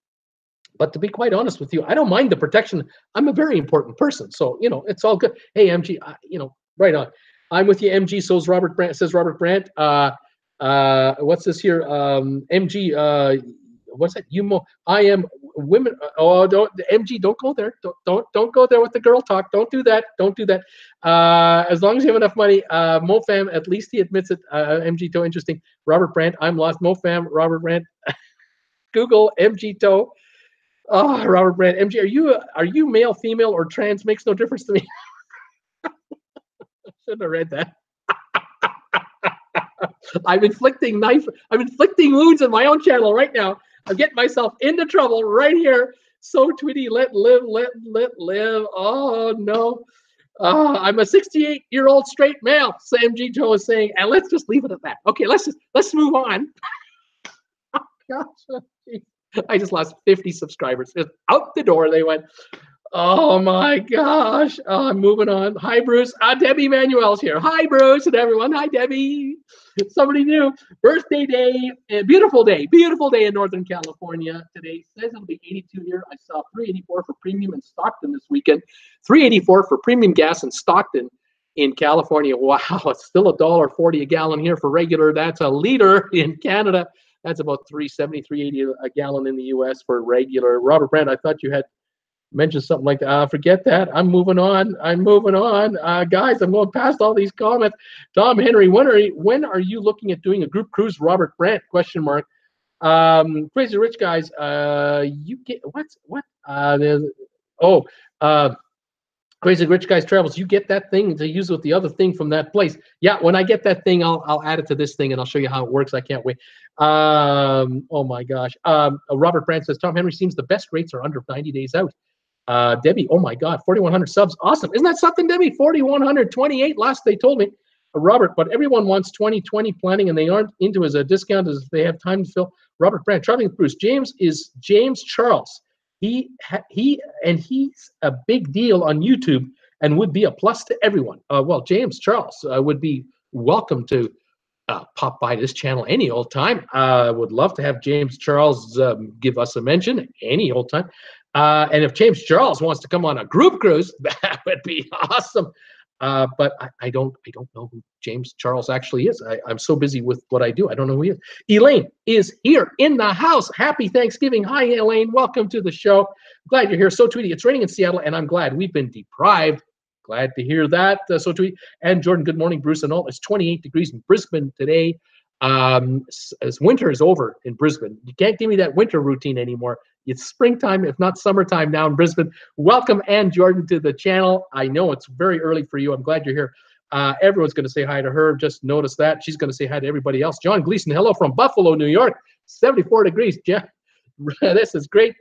but to be quite honest with you, I don't mind the protection. I'm a very important person. So, it's all good. Hey, MG, right on. I'm with you, MG. Says Robert Brandt. What's this here? MG, what's that? I am women. Oh, MG, don't go there. Don't go there with the girl talk. Don't do that. As long as you have enough money. MoFam, at least he admits it. MG Toe, interesting. Robert Brandt, I'm lost. MoFam, Robert Brandt. Google MG Toe. Oh, Robert Brandt. MG, are you male, female, or trans? Makes no difference to me. Shouldn't have read that. I'm inflicting wounds in my own channel right now. I'm getting myself into trouble right here. So Tweety, let live. Oh no. I'm a 68-year-old straight male, Sam G. Joe is saying, and let's just leave it at that. Okay, let's move on. Gosh, I just lost 50 subscribers. Just out the door they went. Oh my gosh. I'm moving on. Hi, Bruce. Debbie Manuel's here. Hi, Bruce and everyone. Hi, Debbie. Somebody new. Birthday day. Beautiful day. Beautiful day in Northern California today. Says it'll be 82 here. I saw 384 for premium in Stockton this weekend. 384 for premium gas in Stockton in California. Wow. It's still $1.40 a gallon here for regular. That's a liter in Canada. That's about $3.70, $3.80 a gallon in the U.S. for regular. Robert Brandt, I thought you had mentioned something like that. Forget that. I'm moving on. Guys, I'm going past all these comments. Tom Henry, when are you looking at doing a group cruise? Robert Brandt, question mark. Crazy Rich Guys, you get, what? Crazy Rich Guys Travels, you get that thing to use with the other thing from that place. Yeah, when I get that thing, I'll add it to this thing and I'll show you how it works. I can't wait. Oh my gosh. Robert Brandt says, Tom Henry seems the best rates are under 90 days out. Debbie, oh my God, 4,100 subs. Awesome. Isn't that something, Debbie? 4,128 last they told me. Robert, but everyone wants 2020 planning and they aren't into as a discount as they have time to fill. Robert Brandt, traveling with Bruce. James is James Charles. He's a big deal on YouTube and would be a plus to everyone. Well, James Charles would be welcome to pop by this channel any old time. I would love to have James Charles give us a mention any old time. And if James Charles wants to come on a group cruise, that would be awesome. But I don't know who James Charles actually is. I'm so busy with what I do. I don't know who he is. Elaine is here in the house. Happy Thanksgiving. Hi, Elaine. Welcome to the show. Glad you're here. So Tweety, it's raining in Seattle, and I'm glad we've been deprived. Glad to hear that. So Tweety. And Jordan, good morning, Bruce and all. It's 28 degrees in Brisbane today. As winter is over in Brisbane. You can't give me that winter routine anymore. It's springtime, if not summertime now in Brisbane. Welcome, Ann Jordan, to the channel. I know it's very early for you. I'm glad you're here. Everyone's going to say hi to her. Just notice that. She's going to say hi to everybody else. John Gleason, hello from Buffalo, New York. 74 degrees. Yeah, this is great.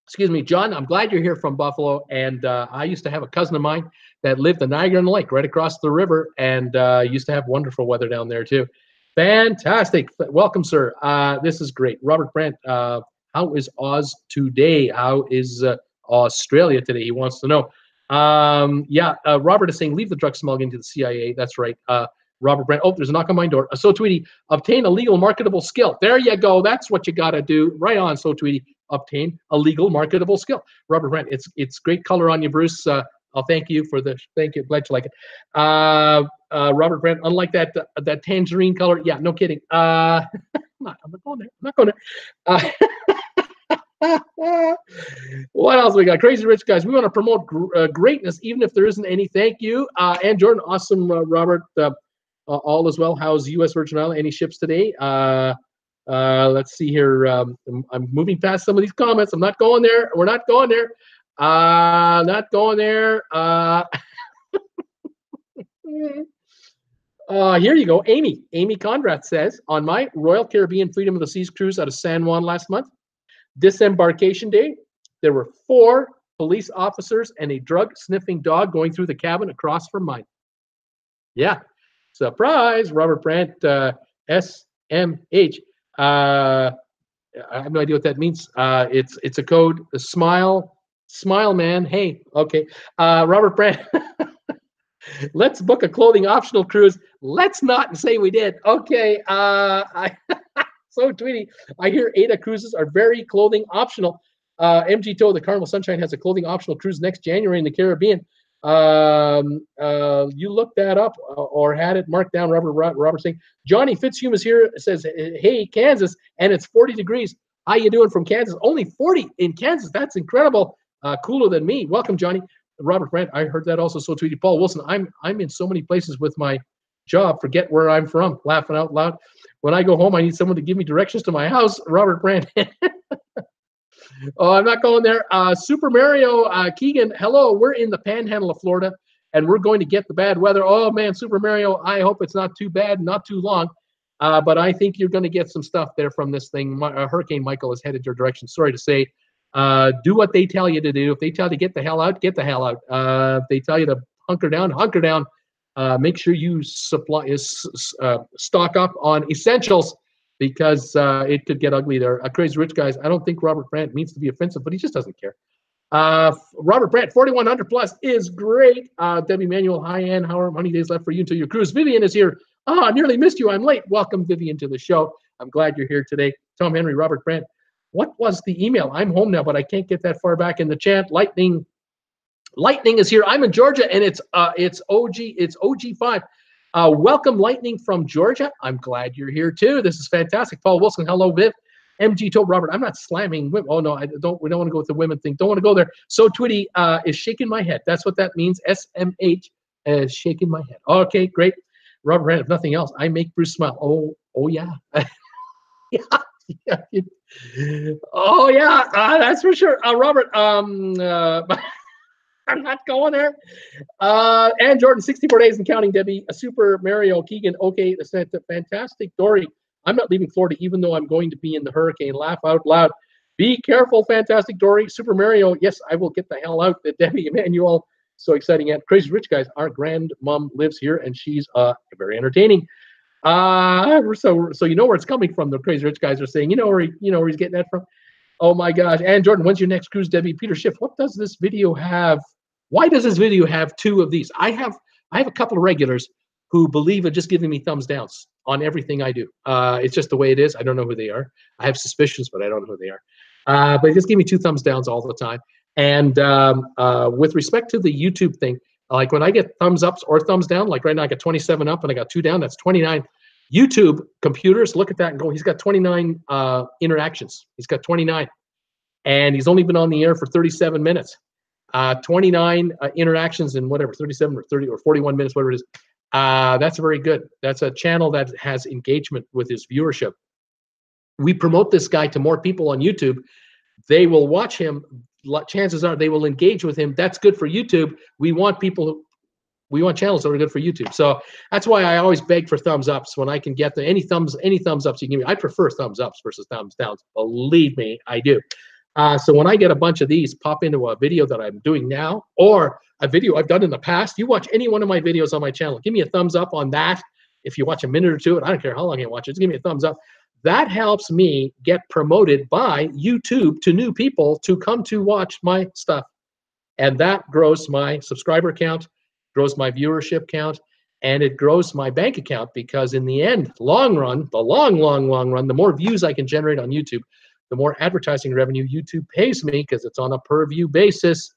Excuse me, John. I'm glad you're here from Buffalo. And I used to have a cousin of mine that lived in Niagara on the Lake, right across the river, and used to have wonderful weather down there too. Fantastic. Welcome, sir. This is great. Robert Brandt, how is Oz today? How is Australia today? He wants to know. Robert is saying, leave the drug smuggling to the CIA. That's right. Robert Brandt. Oh, there's a knock on my door. So Tweety, obtain a legal marketable skill. There you go. That's what you got to do. Right on. So Tweety, obtain a legal marketable skill. Robert Brandt, it's great color on you, Bruce. I'll thank you for the thank you. Glad you like it. Robert Brandt, unlike that tangerine color. Yeah, no kidding. I'm not going there. I'm not going there. What else we got? Crazy Rich Guys. We want to promote greatness, even if there isn't any. Thank you. And Jordan, awesome. Robert, all as well. How's U.S. Virgin Island? Any ships today? Let's see here. I'm moving past some of these comments. I'm not going there. We're not going there. Not going there. Here you go. Amy Conrad says, on my Royal Caribbean Freedom of the Seas cruise out of San Juan last month, disembarkation day, there were 4 police officers and a drug-sniffing dog going through the cabin across from mine. Yeah. Surprise, Robert Brandt, SMH. I have no idea what that means. It's a code. A smile, man. Hey, okay. Robert Brandt. Let's book a clothing optional cruise. Let's not say we did. Okay. So Tweety, I hear ADA cruises are very clothing optional. MG Tow, the Carnival Sunshine has a clothing optional cruise next January in the Caribbean. You looked that up or had it marked down. Robert saying, Johnny Fitzhume is here. Says, hey, Kansas, and it's 40 degrees. How you doing from Kansas? Only 40 in Kansas. That's incredible. Cooler than me. Welcome, Johnny. Robert Brandt, I heard that also. So Tweety. Paul Wilson, I'm in so many places with my job. Forget where I'm from. Laughing out loud. When I go home, I need someone to give me directions to my house. Robert Brandt. Oh, I'm not going there. Super Mario Keegan, hello. We're in the panhandle of Florida, and we're going to get the bad weather. Oh, man, Super Mario, I hope it's not too bad, not too long. But I think you're going to get some stuff there from this thing. Hurricane Michael is headed your direction. Sorry to say. Do what they tell you to do. If they tell you to get the hell out, get the hell out. If they tell you to hunker down, hunker down. Make sure you stock up on essentials, because it could get ugly there. Crazy Rich Guys, I don't think Robert Brandt means to be offensive, but he just doesn't care. Robert Brandt, 4,100 plus is great. Debbie Manuel, hi, Ann. How many days left for you until your cruise? Vivian is here. I nearly missed you. I'm late. Welcome, Vivian, to the show. I'm glad you're here today. Tom Henry, Robert Brandt. What was the email? I'm home now, but I can't get that far back in the chat. Lightning is here. I'm in Georgia, and it's OG5. Welcome, Lightning from Georgia. I'm glad you're here too. This is fantastic. Paul Wilson, hello, Viv. MG told Robert, I'm not slamming women. Oh no, we don't want to go with the women thing. Don't want to go there. So Twitty is shaking my head. That's what that means. SMH is shaking my head. Okay, great. Robert Brandt, if nothing else, I make Bruce smile. Oh yeah. Yeah. Oh yeah, that's for sure. Robert, I'm not going there. And Jordan, 64 days and counting, Debbie. Super Mario Keegan. Okay, that's a fantastic. Dory, I'm not leaving Florida even though I'm going to be in the hurricane. Laugh out loud. Be careful, fantastic Dory. Super Mario, yes, I will get the hell out. Debbie Emmanuel, so exciting. And Crazy Rich Guys, our grandmom lives here and she's very entertaining. So you know where it's coming from. The Crazy Rich Guys are saying, you know where he's getting that from. Oh my gosh. And Jordan, when's your next cruise, Debbie? Peter Schiff, what does this video have? Why does this video have 2 of these? I have a couple of regulars who believe in just giving me thumbs downs on everything I do. It's just the way it is. I don't know who they are. I have suspicions, but I don't know who they are. But just give me 2 thumbs downs all the time. And with respect to the YouTube thing, like when I get thumbs ups or thumbs down, like right now I got 27 up and I got 2 down, that's 29. YouTube computers look at that and go, he's got 29 interactions. He's got 29. And he's only been on the air for 37 minutes. 29 interactions in whatever, 37 or 30 or 41 minutes, whatever it is. That's very good. That's a channel that has engagement with his viewership. We promote this guy to more people on YouTube. They will watch him. Chances are they will engage with him. That's good for YouTube. We want channels that are good for YouTube. So that's why I always beg for thumbs ups when I can get any thumbs ups you give me. I prefer thumbs ups versus thumbs downs. Believe me, I do. So when I get a bunch of these pop into a video that I'm doing now or a video I've done in the past, you watch any one of my videos on my channel, give me a thumbs up on that. If you watch a minute or two, and I don't care how long you watch it, just give me a thumbs up. That helps me get promoted by YouTube to new people to come to watch my stuff. And that grows my subscriber count, grows my viewership count, and it grows my bank account because in the end, long run, the long run, the more views I can generate on YouTube, the more advertising revenue YouTube pays me because it's on a per view basis.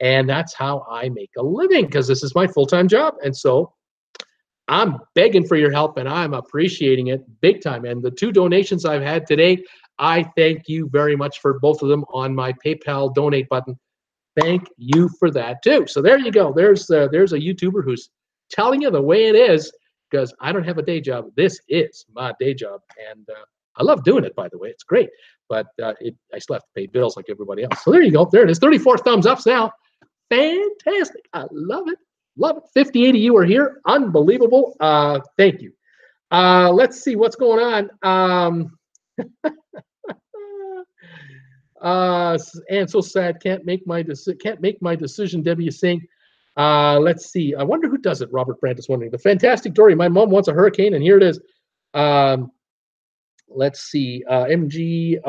And that's how I make a living because this is my full-time job. And so I'm begging for your help and I'm appreciating it big time. And the 2 donations I've had today, I thank you very much for both of them on my PayPal donate button. Thank you for that too. So there you go. There's a YouTuber who's telling you the way it is because I don't have a day job. This is my day job. And I love doing it, by the way. It's great. But I still have to pay bills like everybody else. So there you go. There it is. 34 thumbs ups now. Fantastic. I love it. Love it. 58 of you are here. Unbelievable. Thank you. Let's see what's going on. And so sad. Can't make my decision. Debbie is saying. Let's see. I wonder who does it. Robert Brandt is wondering. The fantastic Dory. My mom wants a hurricane, and here it is. Let's see. MG.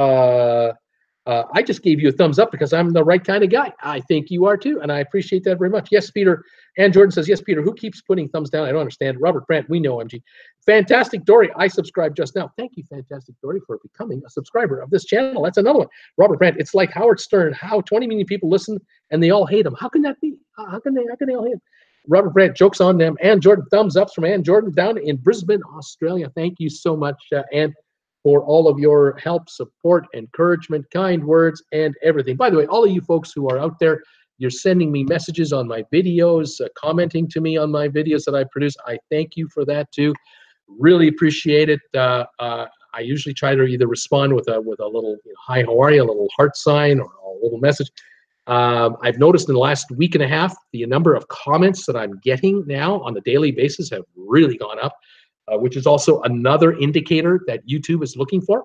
I just gave you a thumbs up because I'm the right kind of guy. I think you are too, and I appreciate that very much. Yes, Peter. And Jordan says, yes, Peter. Who keeps putting thumbs down? I don't understand. Robert Brandt, we know, MG. Fantastic Dory. I subscribed just now. Thank you, Fantastic Dory, for becoming a subscriber of this channel. That's another one. Robert Brandt, it's like Howard Stern. How 20 million people listen and they all hate him. How can that be? How can they all hate him? Robert Brandt, jokes on them. Ann Jordan, thumbs ups from Ann Jordan down in Brisbane, Australia. Thank you so much, Ann, for all of your help, support, encouragement, kind words, and everything. By the way, all of you folks who are out there, you're sending me messages on my videos, commenting to me on my videos that I produce. I thank you for that too. Really appreciate it. I usually try to either respond with a little hi, how are you, a little heart sign or a little message. I've noticed in the last week and a half, the number of comments that I'm getting now on a daily basis have really gone up. which is also another indicator that YouTube is looking for.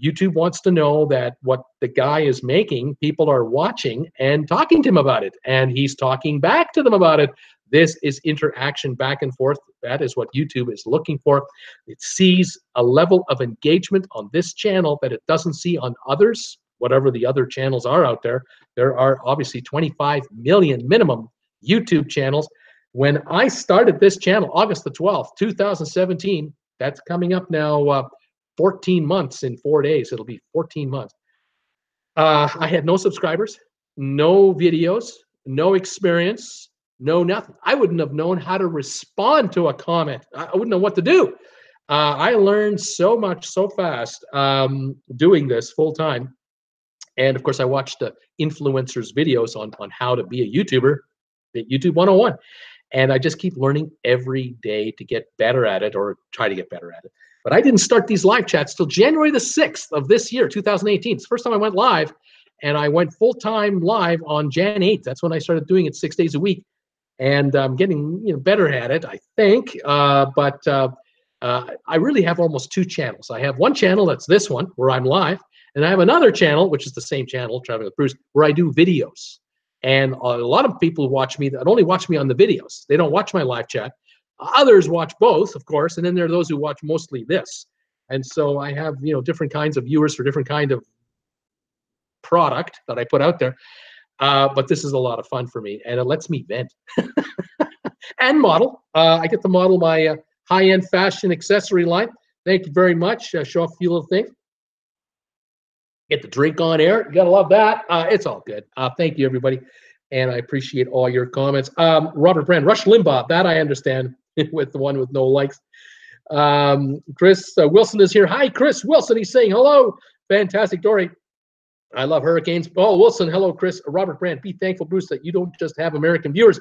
YouTube wants to know that what the guy is making, people are watching and talking to him about it, and he's talking back to them about it. This is interaction back and forth. That is what YouTube is looking for. It sees a level of engagement on this channel that it doesn't see on others, whatever the other channels are out there. There are obviously 25 million minimum YouTube channels. When I started this channel, August the 12th, 2017, that's coming up now 14 months in 4 days. It'll be 14 months. I had no subscribers, no videos, no experience, no nothing. I wouldn't have known how to respond to a comment. I wouldn't know what to do. I learned so much so fast doing this full time. And of course, I watched influencers' videos on how to be a YouTuber, YouTube 101. And I just keep learning every day to get better at it, or try to get better at it. But I didn't start these live chats till January the 6th of this year, 2018. It's the first time I went live, and I went full-time live on Jan 8th. That's when I started doing it 6 days a week. And I'm getting better at it, I think. But I really have almost two channels. I have one channel, that's this one, where I'm live. And I have another channel, which is the same channel, Traveling with Bruce, where I do videos. And a lot of people who watch me that only watch me on the videos. They don't watch my live chat. Others watch both, of course, and then there are those who watch mostly this. And so I have, different kinds of viewers for different kind of product that I put out there. But this is a lot of fun for me, and it lets me vent and model. I get to model my high-end fashion accessory line. Thank you very much. Show off a few little things. Get the drink on air. You gotta love that. It's all good. Thank you, everybody, and I appreciate all your comments. Robert Brand, Rush Limbaugh, that I understand, with the one with no likes. Chris Wilson is here. Hi, Chris Wilson. He's saying hello. Fantastic, Dory. I love hurricanes. Paul Wilson, hello, Chris. Robert Brand, be thankful, Bruce, that you don't just have American viewers.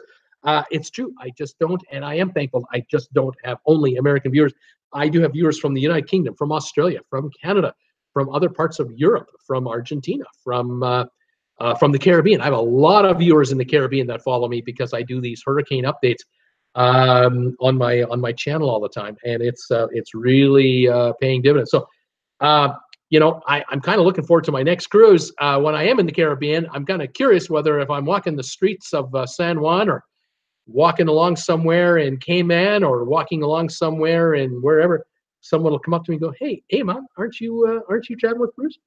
It's true. I just don't, and I am thankful. I just don't have only American viewers. I do have viewers from the United Kingdom, from Australia, from Canada, from other parts of Europe, from Argentina, from the Caribbean. I have a lot of viewers in the Caribbean that follow me because I do these hurricane updates on my channel all the time, and it's really paying dividends. So, I'm kind of looking forward to my next cruise. When I am in the Caribbean, I'm kind of curious whether if I'm walking the streets of San Juan, or walking along somewhere in Cayman, or walking along somewhere in wherever, someone will come up to me and go, hey, man, aren't you traveling with Bruce?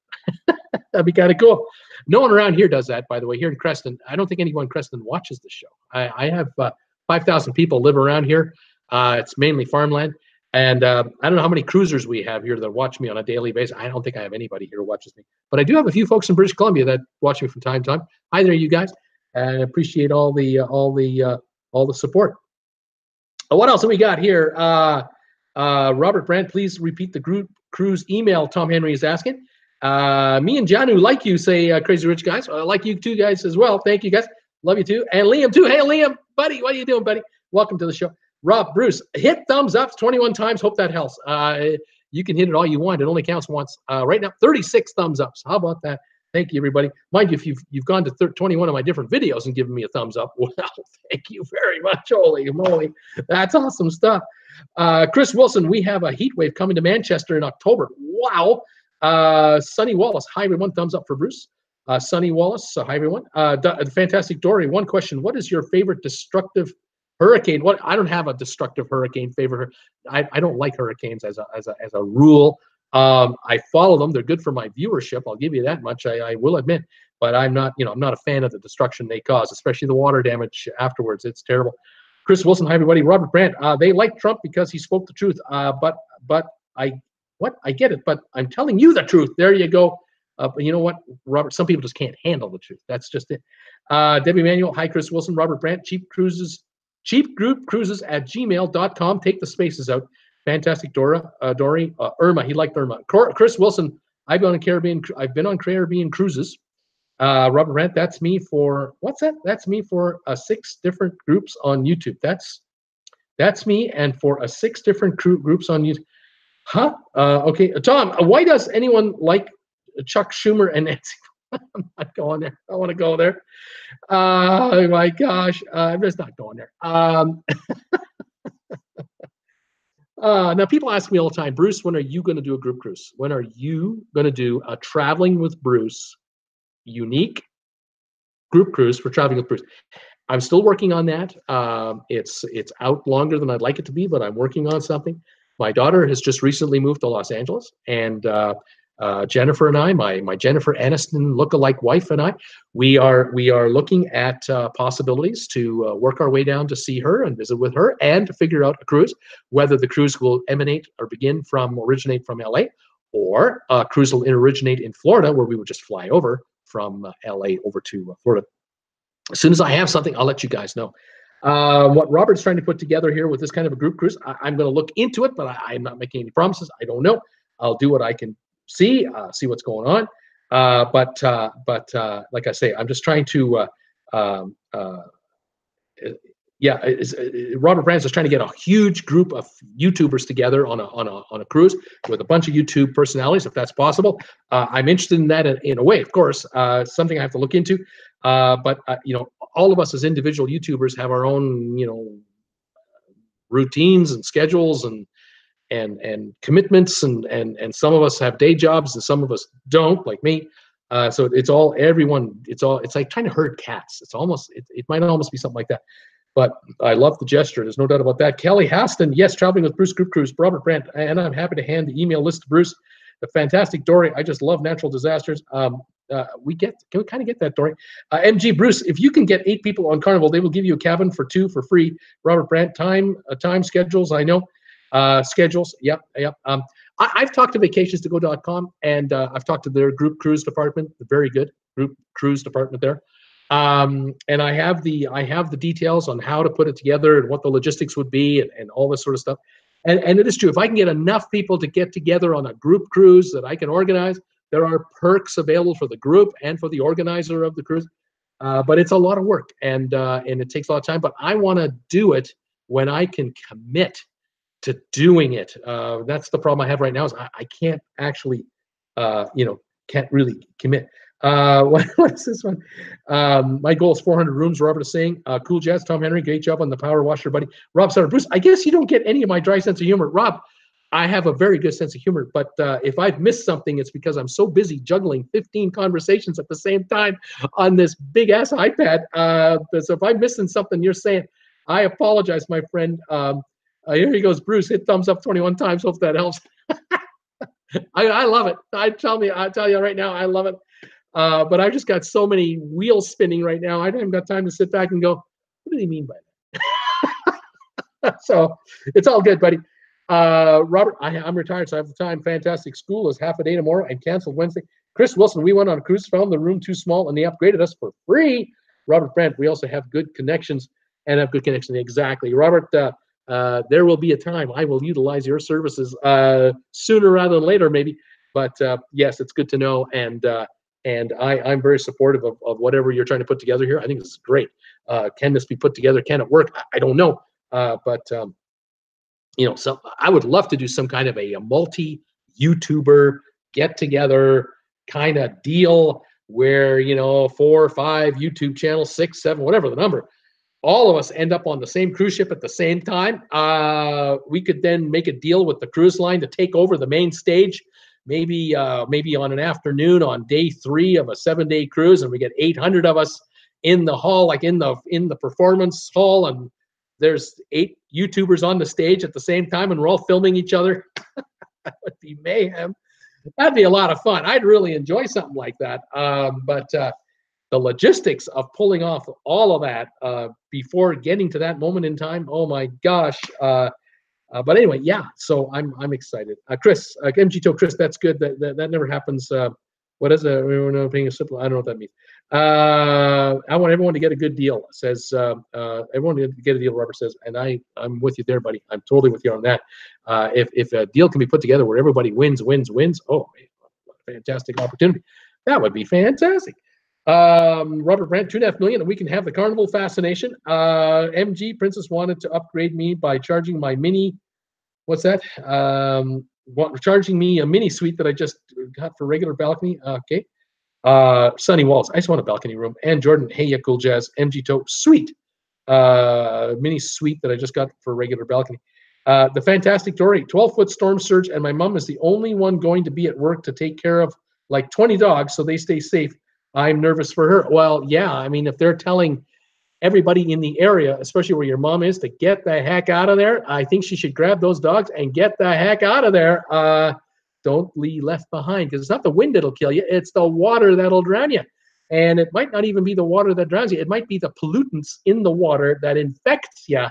That'd be kind of cool. No one around here does that, by the way. Here in Creston, I don't think anyone in Creston watches the show. I have 5,000 people live around here. It's mainly farmland. And I don't know how many cruisers we have here that watch me on a daily basis. I don't think I have anybody here who watches me. But I do have a few folks in British Columbia that watch me from time to time. Hi there, you guys. And I appreciate all the support. What else have we got here? Robert Brandt, please repeat the group cruise email. Tom Henry is asking. Me and Janu like you, say Crazy Rich Guys. I like you two guys as well. Thank you, guys. Love you too. And Liam too. Hey, Liam, buddy, what are you doing, buddy? Welcome to the show. Rob, Bruce, hit thumbs up 21 times. Hope that helps. You can hit it all you want. It only counts once. Right now, 36 thumbs ups. How about that? Thank you, everybody. Mind you, if you've gone to 21 of my different videos and given me a thumbs up, well, thank you very much. Holy moly, that's awesome stuff. Chris Wilson, we have a heat wave coming to Manchester in October. Wow. Sonny Wallace, hi everyone. Thumbs up for Bruce. Sonny Wallace, hi everyone. Fantastic Dory, one question. What is your favorite destructive hurricane? What? I don't have a destructive hurricane favorite. I don't like hurricanes as a rule. I follow them. They're good for my viewership. I'll give you that much. I will admit, but I'm not a fan of the destruction they cause, especially the water damage afterwards. It's terrible. Chris Wilson, hi everybody. Robert Brandt, they like Trump because he spoke the truth. But I get it. But I'm telling you the truth. There you go. But you know what, Robert? Some people just can't handle the truth. That's just it. Debbie Manuel, hi Chris Wilson. Robert Brandt, cheapgroupcruises@gmail.com. Take the spaces out. Fantastic, Dory. Irma, he liked Irma. Chris Wilson, I've been on Caribbean cruises. Robert Brandt, that's me for what's that? That's me for 6 different groups on YouTube. That's me, and for 6 different groups on YouTube. Huh? Okay, Tom. Why does anyone like Chuck Schumer and Nancy? I'm not going there. I want to go there. Oh my gosh, I'm just not going there. Now, people ask me all the time, Bruce, when are you going to do a group cruise? When are you going to do a Traveling with Bruce unique group cruise for Traveling with Bruce? I'm still working on that. It's out longer than I'd like it to be, but I'm working on something. My daughter has just recently moved to Los Angeles, and Jennifer and I, my Jennifer Aniston lookalike wife and I, we are looking at possibilities to work our way down to see her and visit with her, and to figure out a cruise, whether the cruise will originate from LA, or a cruise will originate in Florida, where we would just fly over from LA over to Florida. As soon as I have something, I'll let you guys know. What Robert's trying to put together here with this kind of a group cruise, I'm going to look into it, but I'm not making any promises. I don't know. I'll do what I can see what's going on. But like I say, I'm just trying to, Robert Brands is trying to get a huge group of YouTubers together on a cruise with a bunch of YouTube personalities, if that's possible. I'm interested in that in a way, of course. Something I have to look into. But all of us as individual YouTubers have our own, routines and schedules and commitments, and some of us have day jobs and some of us don't, like me. So it's like trying to herd cats. It might almost be something like that. But I love the gesture. There's no doubt about that. Kelly Haston, yes, Traveling with Bruce Group Cruise, Robert Brandt, and I'm happy to hand the email list to Bruce. The fantastic Dory. I just love natural disasters. Can we kind of get that, Dory? MG Bruce, if you can get 8 people on Carnival, they will give you a cabin for 2 for free. Robert Brandt, time schedules. I know schedules. Yep. I've talked to vacations2go.com, and I've talked to their group cruise department. Very good group cruise department there. And I have the details on how to put it together and what the logistics would be, and all this sort of stuff. And it is true. If I can get enough people to get together on a group cruise that I can organize, there are perks available for the group and for the organizer of the cruise. But it's a lot of work, and it takes a lot of time. But I want to do it when I can commit to doing it. That's the problem I have right now, is I can't actually, can't really commit. What is this one? My goal is 400 rooms. Robert is saying, cool jazz, Tom Henry, great job on the power washer, buddy. Rob Sutter, Bruce, I guess you don't get any of my dry sense of humor. Rob, I have a very good sense of humor, but if I've missed something, it's because I'm so busy juggling 15 conversations at the same time on this big ass iPad. So if I'm missing something you're saying, I apologize, my friend. Here he goes, Bruce, hit thumbs up 21 times. Hope that helps. I love it. I tell you right now, I love it. But I've just got so many wheels spinning right now. I haven't got time to sit back and go, what do they mean by that? So it's all good, buddy. Robert, I'm retired, so I have the time. Fantastic. School is half a day tomorrow and canceled Wednesday. Chris Wilson, we went on a cruise, found the room too small, and they upgraded us for free. Robert Brandt, we also have good connections and have good connections. Exactly. Robert, there will be a time I will utilize your services sooner rather than later, maybe. But yes, it's good to know. And I'm very supportive of whatever you're trying to put together here. I think this is great. Can this be put together? Can it work? I don't know. But so I would love to do some kind of a multi-YouTuber get-together kind of deal where, 4 or 5 YouTube channels, 6, 7, whatever the number, all of us end up on the same cruise ship at the same time. We could then make a deal with the cruise line to take over the main stage, maybe on an afternoon on day 3 of a 7-day cruise, and we get 800 of us in the hall, like in the performance hall, and there's 8 YouTubers on the stage at the same time, and we're all filming each other. That would be mayhem. That'd be a lot of fun. I'd really enjoy something like that. But the logistics of pulling off all of that before getting to that moment in time, oh my gosh. But anyway, yeah. So I'm excited. Chris, MGTO, Chris, that's good. That never happens. What is it? We're not paying a simple. I don't know what that means. I want everyone to get a good deal. Says everyone to get a deal. Robert says, and I'm with you there, buddy. I'm totally with you on that. If a deal can be put together where everybody wins. Oh, fantastic opportunity. That would be fantastic. Robert Brandt, 2.5 million, and we can have the Carnival fascination. MG Princess wanted to upgrade me by charging my mini. What's that? Charging me a mini suite that I just got for regular balcony. Okay. Sunny Walls, I just want a balcony room. And Jordan, hey, yeah, cool jazz. MG Toe, sweet. Mini suite that I just got for regular balcony. The fantastic Dory, 12-foot storm surge, and my mom is the only one going to be at work to take care of like 20 dogs so they stay safe. I'm nervous for her. Well, yeah, I mean, if they're telling everybody in the area, especially where your mom is, to get the heck out of there, I think she should grab those dogs and get the heck out of there. Don't be left behind, because it's not the wind that'll kill you, it's the water that'll drown you. And it might not even be the water that drowns you. It might be the pollutants in the water that infects you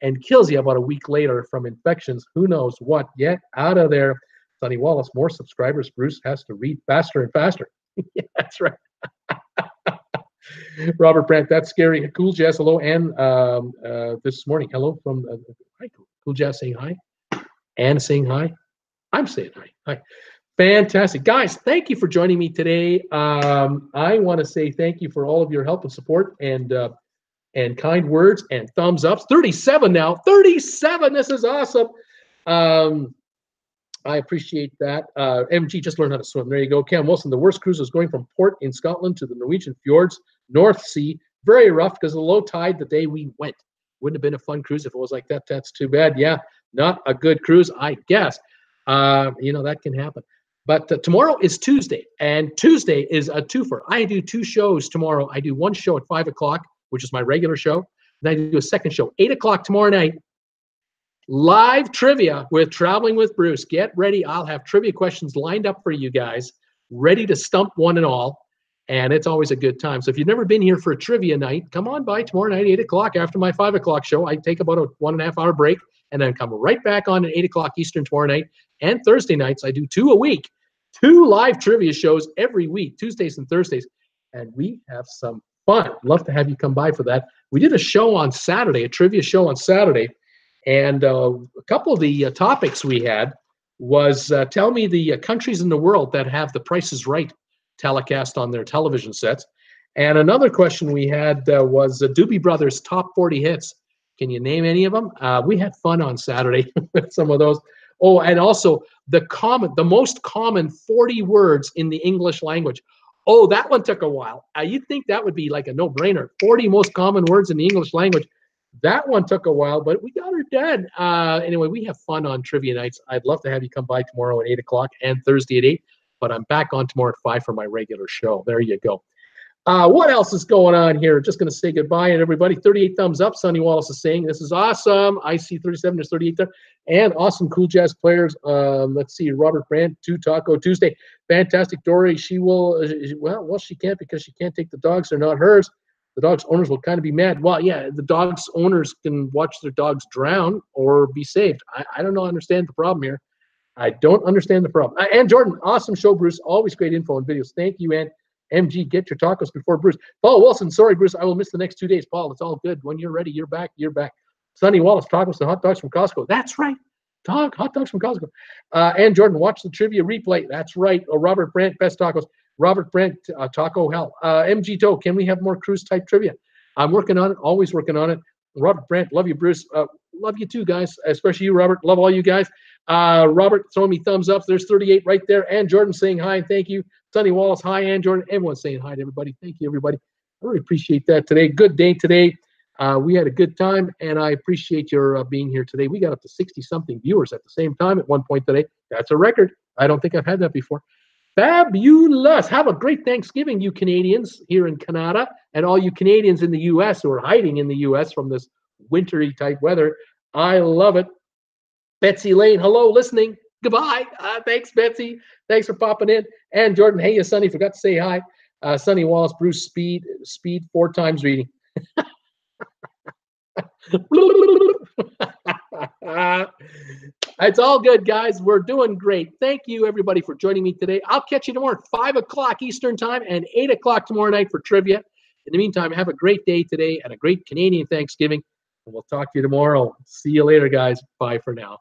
and kills you about a week later from infections. Who knows what? Get out of there. Sonny Wallace, more subscribers. Bruce has to read faster and faster. Yeah, that's right. Robert Brandt, that's scary. Cool Jazz, hello. And this morning, hello from hi, Cool Jazz saying hi. And saying hi. I'm saying hi. Hi. Fantastic. Guys, thank you for joining me today. I want to say thank you for all of your help and support and kind words and thumbs ups. 37 now. 37. This is awesome. I appreciate that. MG just learned how to swim. There you go. Cam Wilson, the worst cruise was going from port in Scotland to the Norwegian fjords, North Sea. Very rough because of the low tide the day we went. Wouldn't have been a fun cruise if it was like that. That's too bad. Yeah, not a good cruise, I guess. That can happen. But tomorrow is Tuesday, and Tuesday is a twofer. I do 2 shows tomorrow. I do one show at 5 o'clock, which is my regular show. Then I do a second show, 8 o'clock tomorrow night. Live trivia with Traveling with Bruce. Get ready. I'll have trivia questions lined up for you guys, ready to stump one and all. And it's always a good time. So if you've never been here for a trivia night, come on by tomorrow night, 8 o'clock after my 5 o'clock show. I take about a 1.5 hour break and then come right back on at 8 o'clock Eastern tomorrow night. And Thursday nights, I do 2 a week. 2 live trivia shows every week, Tuesdays and Thursdays. And we have some fun. Love to have you come by for that. We did a show on Saturday, a trivia show on Saturday. And a couple of the topics we had was tell me the countries in the world that have The Price is Right telecast on their television sets. And another question we had was Doobie Brothers' top 40 hits. Can you name any of them? We had fun on Saturday with some of those. Oh, and also the most common 40 words in the English language. Oh, that one took a while. You'd think that would be like a no-brainer. 40 most common words in the English language. That one took a while, but we got her done. Anyway, we have fun on trivia nights. I'd love to have you come by tomorrow at 8 o'clock and Thursday at 8, but I'm back on tomorrow at 5 for my regular show. There you go. What else is going on here? Just going to say goodbye and everybody. 38 thumbs up. Sonny Wallace is saying this is awesome. I see 37. There's 38 there. And awesome Cool Jazz players. Let's see. Robert Brandt, 2 Taco Tuesday. Fantastic Dory. She will, well, she can't because she can't take the dogs. They're not hers. The dog's owners will kind of be mad. Well, yeah, the dog's owners can watch their dogs drown or be saved. I don't understand the problem here. I don't understand the problem. And Jordan, awesome show, Bruce. Always great info and videos. Thank you, and MG, get your tacos before Bruce. Paul Wilson, sorry, Bruce, I will miss the next 2 days. Paul, it's all good. When you're ready, you're back. You're back. Sonny Wallace, tacos and hot dogs from Costco. That's right. Hot dogs from Costco. And Jordan, watch the trivia replay. That's right. Robert Brandt, best tacos. Robert Brandt, Taco Hell. MG Toe, can we have more cruise type trivia? I'm working on it, always working on it. Robert Brandt, love you, Bruce. Love you too, guys, especially you, Robert. Love all you guys. Robert, throwing me thumbs up. There's 38 right there. And Jordan saying hi and thank you. Sonny Wallace, hi, and Jordan. Everyone's saying hi to everybody. Thank you, everybody. I really appreciate that today. Good day today. We had a good time, and I appreciate your being here today. We got up to 60-something viewers at the same time at one point today. That's a record. I don't think I've had that before. Fabulous. Have a great Thanksgiving, you Canadians here in Canada, and all you Canadians in the U.S. who are hiding in the U.S. from this wintry type weather. I love it. Betsy Lane, hello, listening. Goodbye. Thanks, Betsy. Thanks for popping in. And Jordan, hey, Sonny, forgot to say hi. Sonny Wallace, Bruce, speed 4 times reading. It's all good, guys. We're doing great. Thank you, everybody, for joining me today. I'll catch you tomorrow at 5 o'clock Eastern time and 8 o'clock tomorrow night for trivia. In the meantime, have a great day today and a great Canadian Thanksgiving. And we'll talk to you tomorrow. See you later, guys. Bye for now.